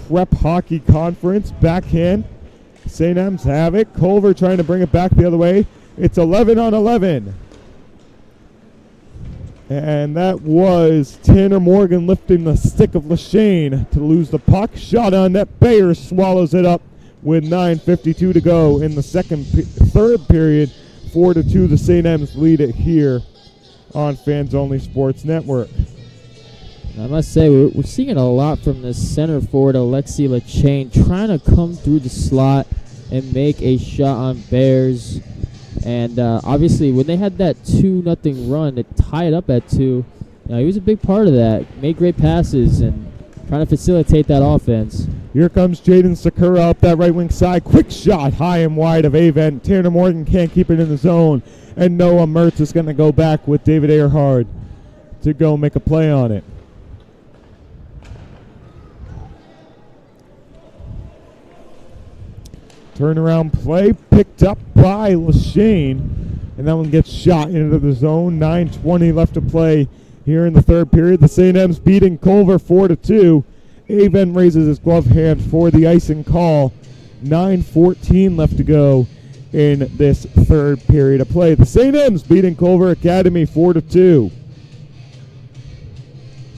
Prep Hockey Conference. Backhand. St. M's have it. Culver trying to bring it back the other way. It's 11-on-11. And that was Tanner Morgan lifting the stick of Lachane to lose the puck. Shot on net. Bayer swallows it up with 9:52 to go in the third period. 4-2, the St. M's lead it here on Fans Only Sports Network. I must say, we're seeing it a lot from the center forward, Alexi Lachane, trying to come through the slot and make a shot on Bears. And obviously, when they had that 2-0 run, it tied up at 2. He was a big part of that. Made great passes and trying to facilitate that offense. Here comes Jaden Sakura up that right wing side. Quick shot high and wide of Avent. Tanner Morgan can't keep it in the zone. And Noah Mertz is going to go back with David Earhart to go make a play on it. Turnaround play picked up by Lachane. And that one gets shot into the zone. 9:20 left to play here in the third period. The St. M's beating Culver 4-2. Avent raises his glove hand for the icing call. 9:14 left to go in this third period of play. The St. M's beating Culver Academy 4-2.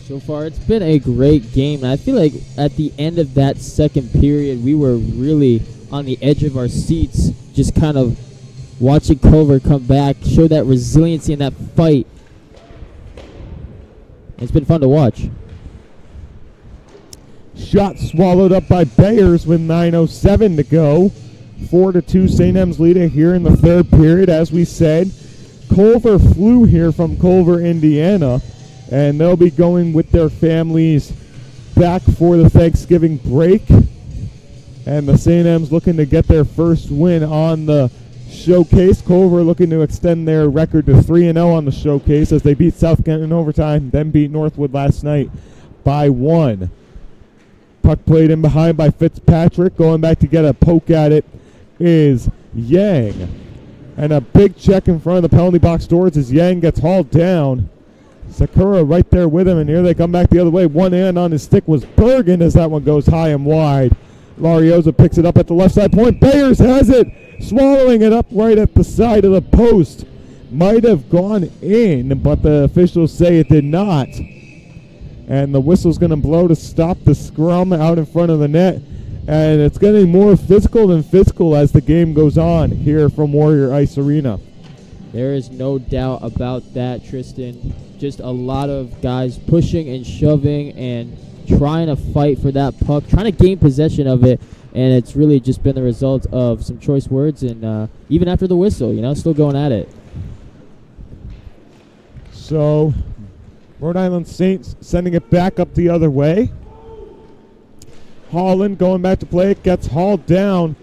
So far, it's been a great game. I feel like at the end of that second period, we were really on the edge of our seats, just kind of watching Culver come back, show that resiliency in that fight. It's been fun to watch. Shot swallowed up by Bayers with 9:07 to go. 4-2 St. M's leading here in the third period. As we said, Culver flew here from Culver, Indiana, and they'll be going with their families back for the Thanksgiving break. And the St. M's looking to get their first win on the showcase. Culver looking to extend their record to 3-0 on the showcase as they beat South Kent in overtime, then beat Northwood last night by 1. Puck played in behind by Fitzpatrick. Going back to get a poke at it is Yang. And a big check in front of the penalty box doors as Yang gets hauled down. Sakura right there with him, and here they come back the other way. One hand on his stick was Bergen as that one goes high and wide. Larioza picks it up at the left side point. Bayers has it, swallowing it up right at the side of the post. Might have gone in, but the officials say it did not. And the whistle's going to blow to stop the scrum out in front of the net. And it's getting more physical than physical as the game goes on here from Warrior Ice Arena. There is no doubt about that, Tristan. Just a lot of guys pushing and shoving and trying to fight for that puck, trying to gain possession of it, and it's really just been the result of some choice words and even after the whistle, still going at it. So, Rhode Island Saints sending it back up the other way. Holland going back to play it, gets hauled down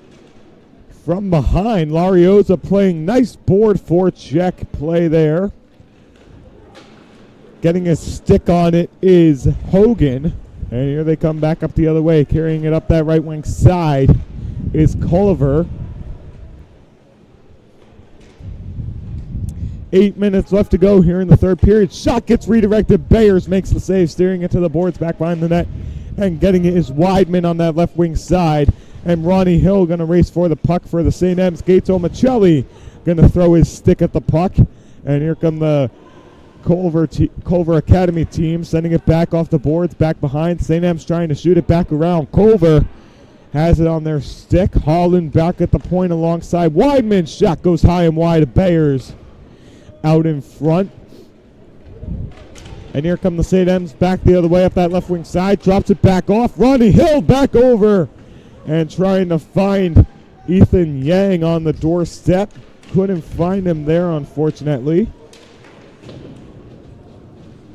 from behind. Larioza playing nice board forecheck play there. Getting his stick on it is Hogan. And here they come back up the other way. Carrying it up that right wing side is Culver. 8 minutes left to go here in the third period. Shot gets redirected. Bayers makes the save, steering it to the boards back behind the net. And getting it is Weidman on that left wing side. And Ronnie Hill going to race for the puck for the St. M's. Gato Michelli going to throw his stick at the puck. And here come the Culver Academy team sending it back off the boards, back behind. St. M's trying to shoot it back around. Culver has it on their stick. Holland back at the point alongside Weidman. Shot goes high and wide. Bayers out in front. And here come the St. M's back the other way up that left wing side. Drops it back off. Ronnie Hill back over and trying to find Ethan Yang on the doorstep. Couldn't find him there, unfortunately.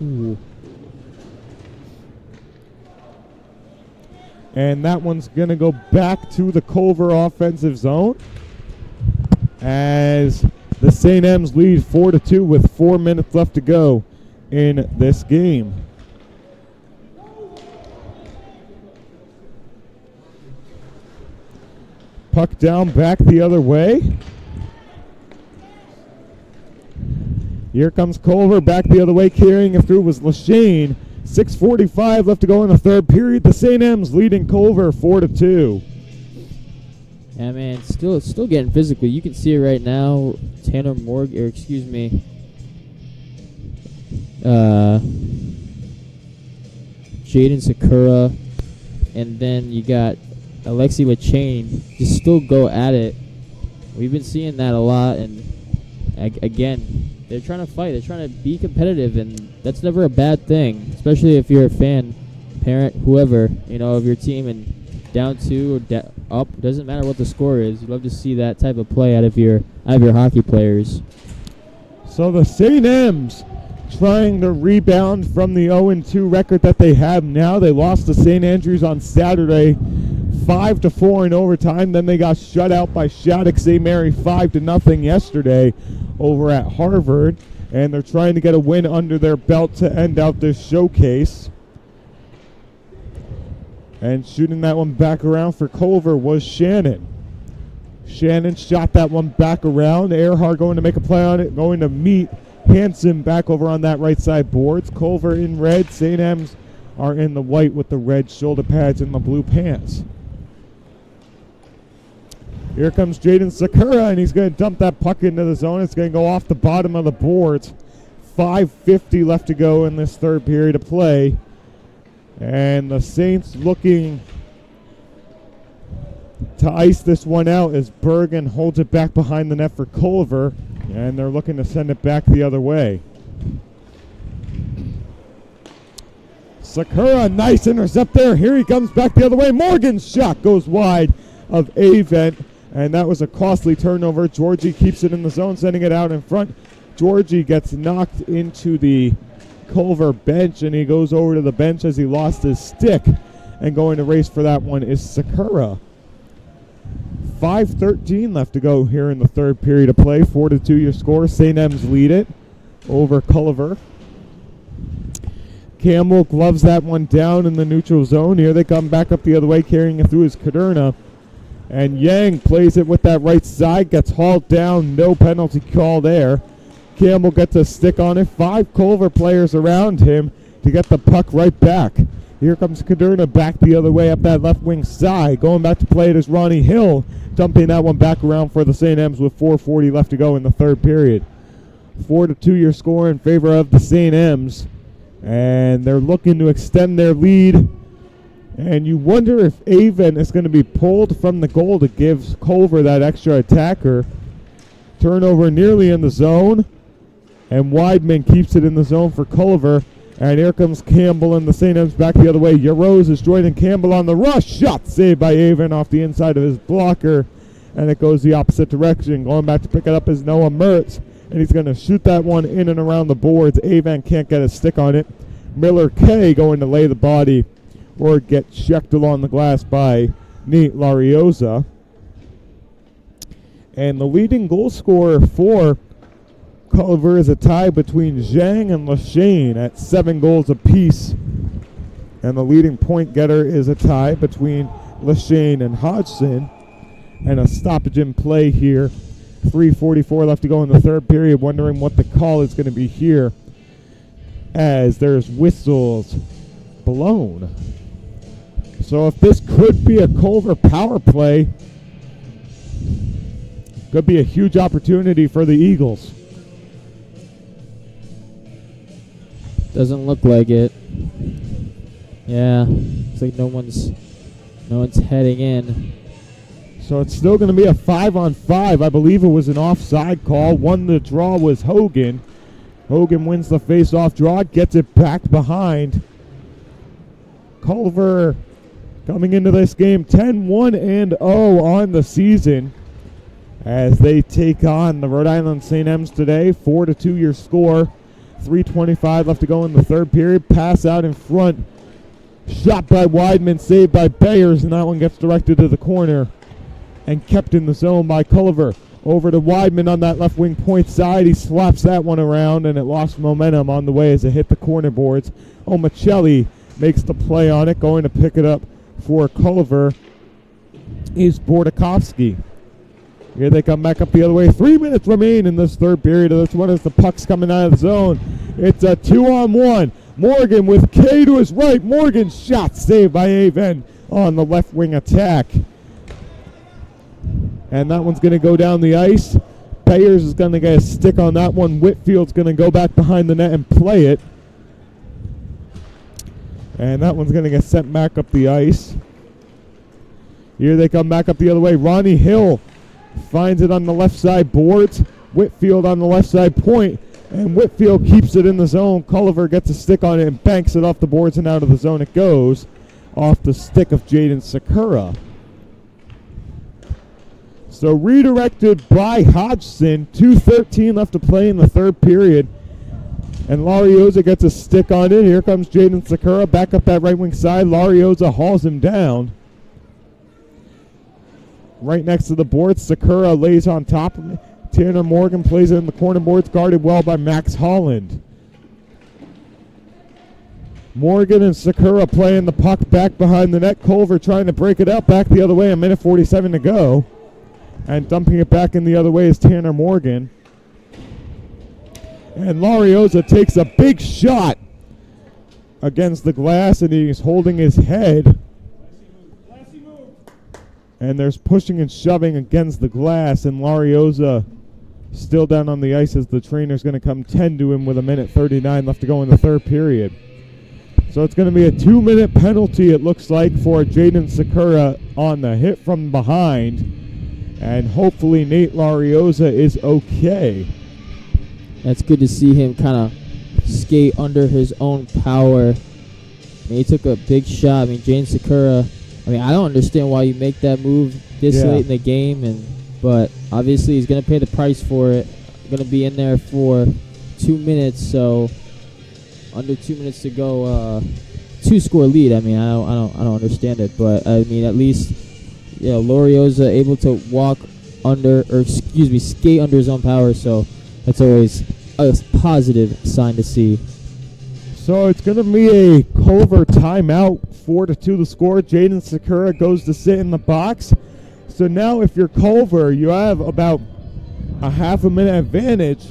Ooh. And that one's going to go back to the Culver offensive zone as the St. M's lead 4-2 with 4 minutes left to go in this game. Puck down back the other way. Here comes Culver back the other way, carrying it through was Lashane. 6:45 left to go in the third period. The St. M's leading Culver 4-2. Yeah, man, still getting physical. You can see it right now. Tanner Morgan, or excuse me, Jaden Sakura, and then you got Alexi Lachane. Just still go at it. We've been seeing that a lot, and again, they're trying to fight. They're trying to be competitive, and that's never a bad thing, especially if you're a fan, parent, whoever, of your team, and down 2 or up. Doesn't matter what the score is. You'd love to see that type of play out of your hockey players. So the St. M's trying to rebound from the 0-2 record that they have now. They lost to St. Andrews on Saturday 5-4 in overtime. Then they got shut out by Shattuck St. Mary 5-0 yesterday over at Harvard. And they're trying to get a win under their belt to end out this showcase. And shooting that one back around for Culver was Shannon. Shannon shot that one back around. Earhart going to make a play on it, going to meet Hanson back over on that right side boards. Culver in red. St. M's are in the white with the red shoulder pads and the blue pants. Here comes Jaden Sakura, and he's going to dump that puck into the zone. It's going to go off the bottom of the boards. 5:50 left to go in this third period of play. And the Saints looking to ice this one out as Bergen holds it back behind the net for Culver. And they're looking to send it back the other way. Sakura, nice intercept there. Here he comes back the other way. Morgan's shot goes wide of Avent. And that was a costly turnover. Georgie keeps it in the zone, sending it out in front. Georgie gets knocked into the Culver bench, and he goes over to the bench as he lost his stick. And going to race for that one is Sakura. 5:13 left to go here in the third period of play. 4-2 your score. St. M's lead it over Culver. Campbell gloves that one down in the neutral zone. Here they come back up the other way, carrying it through his Caderna. And Yang plays it with that right side, gets hauled down, no penalty call there. Campbell gets a stick on it. 5 Culver players around him to get the puck right back. Here comes Caderna back the other way up that left wing side. Going back to play it is Ronnie Hill, dumping that one back around for the St. M's with 4:40 left to go in the third period. 4-2 your score in favor of the St. M's. And they're looking to extend their lead. And you wonder if Avent is going to be pulled from the goal to give Culver that extra attacker. Turnover nearly in the zone. And Weidman keeps it in the zone for Culver. And here comes Campbell and the St. M's back the other way. Yarose is joining Campbell on the rush. Shot saved by Avent off the inside of his blocker. And it goes the opposite direction. Going back to pick it up is Noah Mertz. And he's going to shoot that one in and around the boards. Avent can't get a stick on it. Miller K going to lay the body or get checked along the glass by Nate Larioza. And the leading goal scorer for Culver is a tie between Zhang and Lachane at 7 goals apiece. And the leading point getter is a tie between Lachane and Hodgson. And a stoppage in play here. 3:44 left to go in the third period. Wondering what the call is going to be here as there's whistles blown. So if this could be a Culver power play, could be a huge opportunity for the Eagles. Doesn't look like it. Yeah, looks like no one's heading in. So it's still going to be a 5-on-5. I believe it was an offside call. Won the draw was Hogan. Hogan wins the face-off draw, gets it back behind. Culver coming into this game 10-1-0 on the season as they take on the Rhode Island St. M's today. 4-2 your score. 3:25 left to go in the third period. Pass out in front. Shot by Weidman, saved by Bayers, and that one gets directed to the corner and kept in the zone by Culver. Over to Weidman on that left wing point side. He slaps that one around, and it lost momentum on the way as it hit the corner boards. Omicelli makes the play on it. Going to pick it up for Culver is Bordakovsky. Here they come back up the other way. 3 minutes remain in this third period. This one as the puck's coming out of the zone. It's a 2-on-1. Morgan with K to his right. Morgan's shot saved by Avent on the left wing attack. And that one's going to go down the ice. Bayers is going to get a stick on that one. Whitfield's going to go back behind the net and play it. And that one's going to get sent back up the ice. Here they come back up the other way. Ronnie Hill finds it on the left side boards. Whitfield on the left side point. And Whitfield keeps it in the zone. Culver gets a stick on it and banks it off the boards and out of the zone it goes. Off the stick of Jaden Sakura. So redirected by Hodgson. 2:13 left to play in the third period. And Larioza gets a stick on it. Here comes Jaden Sakura back up that right wing side. Larioza hauls him down. Right next to the board, Sakura lays on top of it. Tanner Morgan plays it in the corner boards, guarded well by Max Holland. Morgan and Sakura playing the puck back behind the net. Culver trying to break it up back the other way. 1:47 to go. And dumping it back in the other way is Tanner Morgan. And Larioza takes a big shot against the glass, and he's holding his head. And there's pushing and shoving against the glass, and Larioza still down on the ice as the trainer's going to come tend to him with 1:39 left to go in the third period. So it's going to be a 2-minute penalty, it looks like, for Jaden Sakura on the hit from behind. And hopefully Nate Larioza is okay. That's good to see him kind of skate under his own power. I mean, he took a big shot. I mean, Jaden Sakura, I don't understand why you make that move this late in the game, but obviously he's going to pay the price for it. Going to be in there for 2 minutes, so under 2 minutes to go, 2-score lead. I mean, I don't understand it, but I mean, at least Larioza able to skate under his own power. So that's always a positive sign to see. So it's going to be a Culver timeout, 4-2 the score. Jaden Sakura goes to sit in the box. So now if you're Culver, you have about a half a minute advantage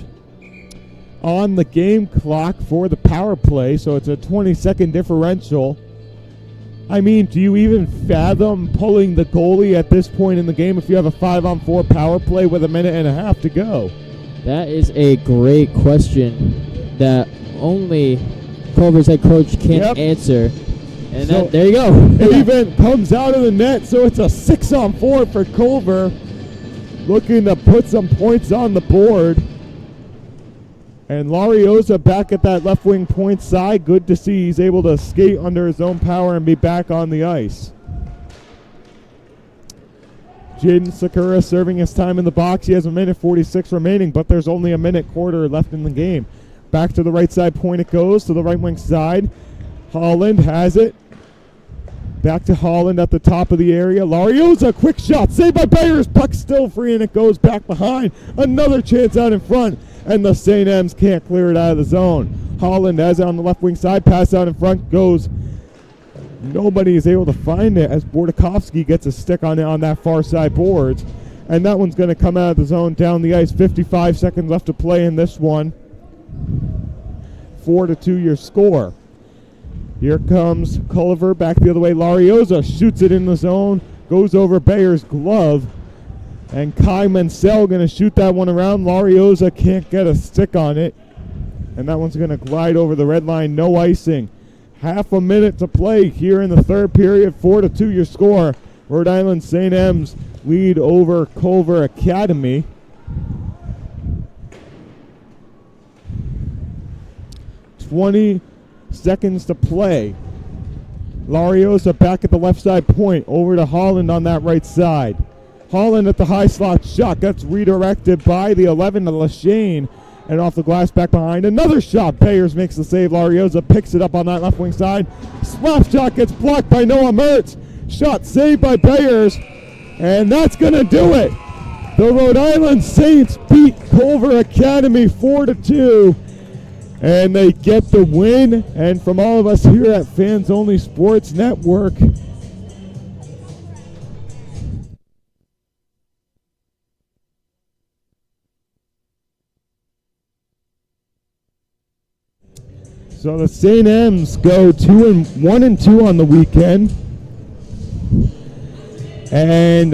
on the game clock for the power play. So it's a 20-second differential. I mean, do you even fathom pulling the goalie at this point in the game if you have a 5-on-4 power play with 1.5 minutes to go? That is a great question that only Culver's head coach can't answer. And so there you go. It even comes out of the net, so it's a 6-on-4 for Culver, looking to put some points on the board. And Larioza back at that left wing point side. Good to see he's able to skate under his own power and be back on the ice. Jaden Sakura serving his time in the box. He has 1:46 remaining, but there's only a minute quarter left in the game. Back to the right side point it goes, to the right wing side. Holland has it. Back to Holland at the top of the area. Larioza, quick shot, saved by Bayers. Puck still free, and it goes back behind. Another chance out in front, and the St. M's can't clear it out of the zone. Holland has it on the left wing side. Pass out in front goes. Nobody is able to find it as Bordakovsky gets a stick on it on that far side boards. And that one's going to come out of the zone down the ice. 55 seconds left to play in this one. 4-2 your score. Here comes Culver back the other way. Larioza shoots it in the zone. Goes over Bayer's glove. And Kai Mansell going to shoot that one around. Larioza can't get a stick on it. And that one's going to glide over the red line. No icing. Half a minute to play here in the third period. 4-2 your score. Rhode Island St. M's lead over Culver Academy. $20 seconds to play. Larioza back at the left side point. Over to Holland on that right side. Holland at the high slot shot. That's redirected by the 11 to Lachane. And off the glass back behind. Another shot. Bayers makes the save. Larioza picks it up on that left wing side. Slap shot gets blocked by Noah Mertz. Shot saved by Bayers. And that's going to do it. The Rhode Island Saints beat Culver Academy 4-2. And they get the win. And from all of us here at Fans Only Sports Network, so the St. M's go 1-2 on the weekend. And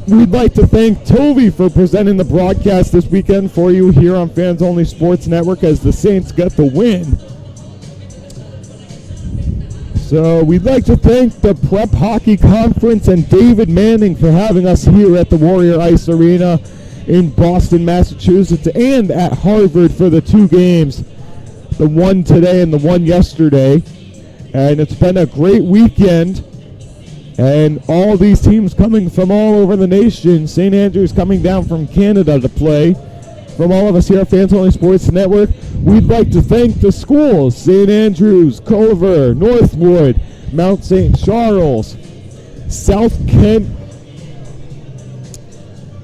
we'd like to thank Toby for presenting the broadcast this weekend for you here on Fans Only Sports Network as the Saints get the win. So we'd like to thank the Prep Hockey Conference and David Manning for having us here at the Warrior Ice Arena in Boston, Massachusetts, and at Harvard for the 2 games. The one today and the one yesterday. And it's been a great weekend. And all these teams coming from all over the nation. St. Andrews coming down from Canada to play. From all of us here at Fans Only Sports Network, we'd like to thank the schools. St. Andrews, Culver, Northwood, Mount St. Charles, South Kent,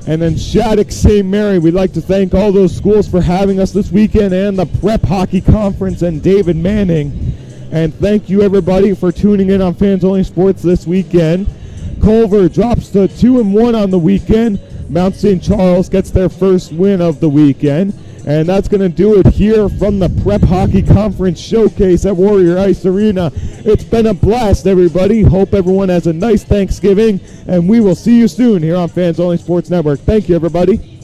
and then Shattuck St. Mary. We'd like to thank all those schools for having us this weekend, and the Prep Hockey Conference and David Manning. And thank you everybody for tuning in on Fans Only Sports this weekend. Culver drops to 2-1 on the weekend. Mount St. Charles gets their first win of the weekend. And that's going to do it here from the Prep Hockey Conference Showcase at Warrior Ice Arena It's been a blast, everybody. Hope everyone has a nice Thanksgiving, and we will see you soon here on Fans Only Sports Network. Thank you, everybody.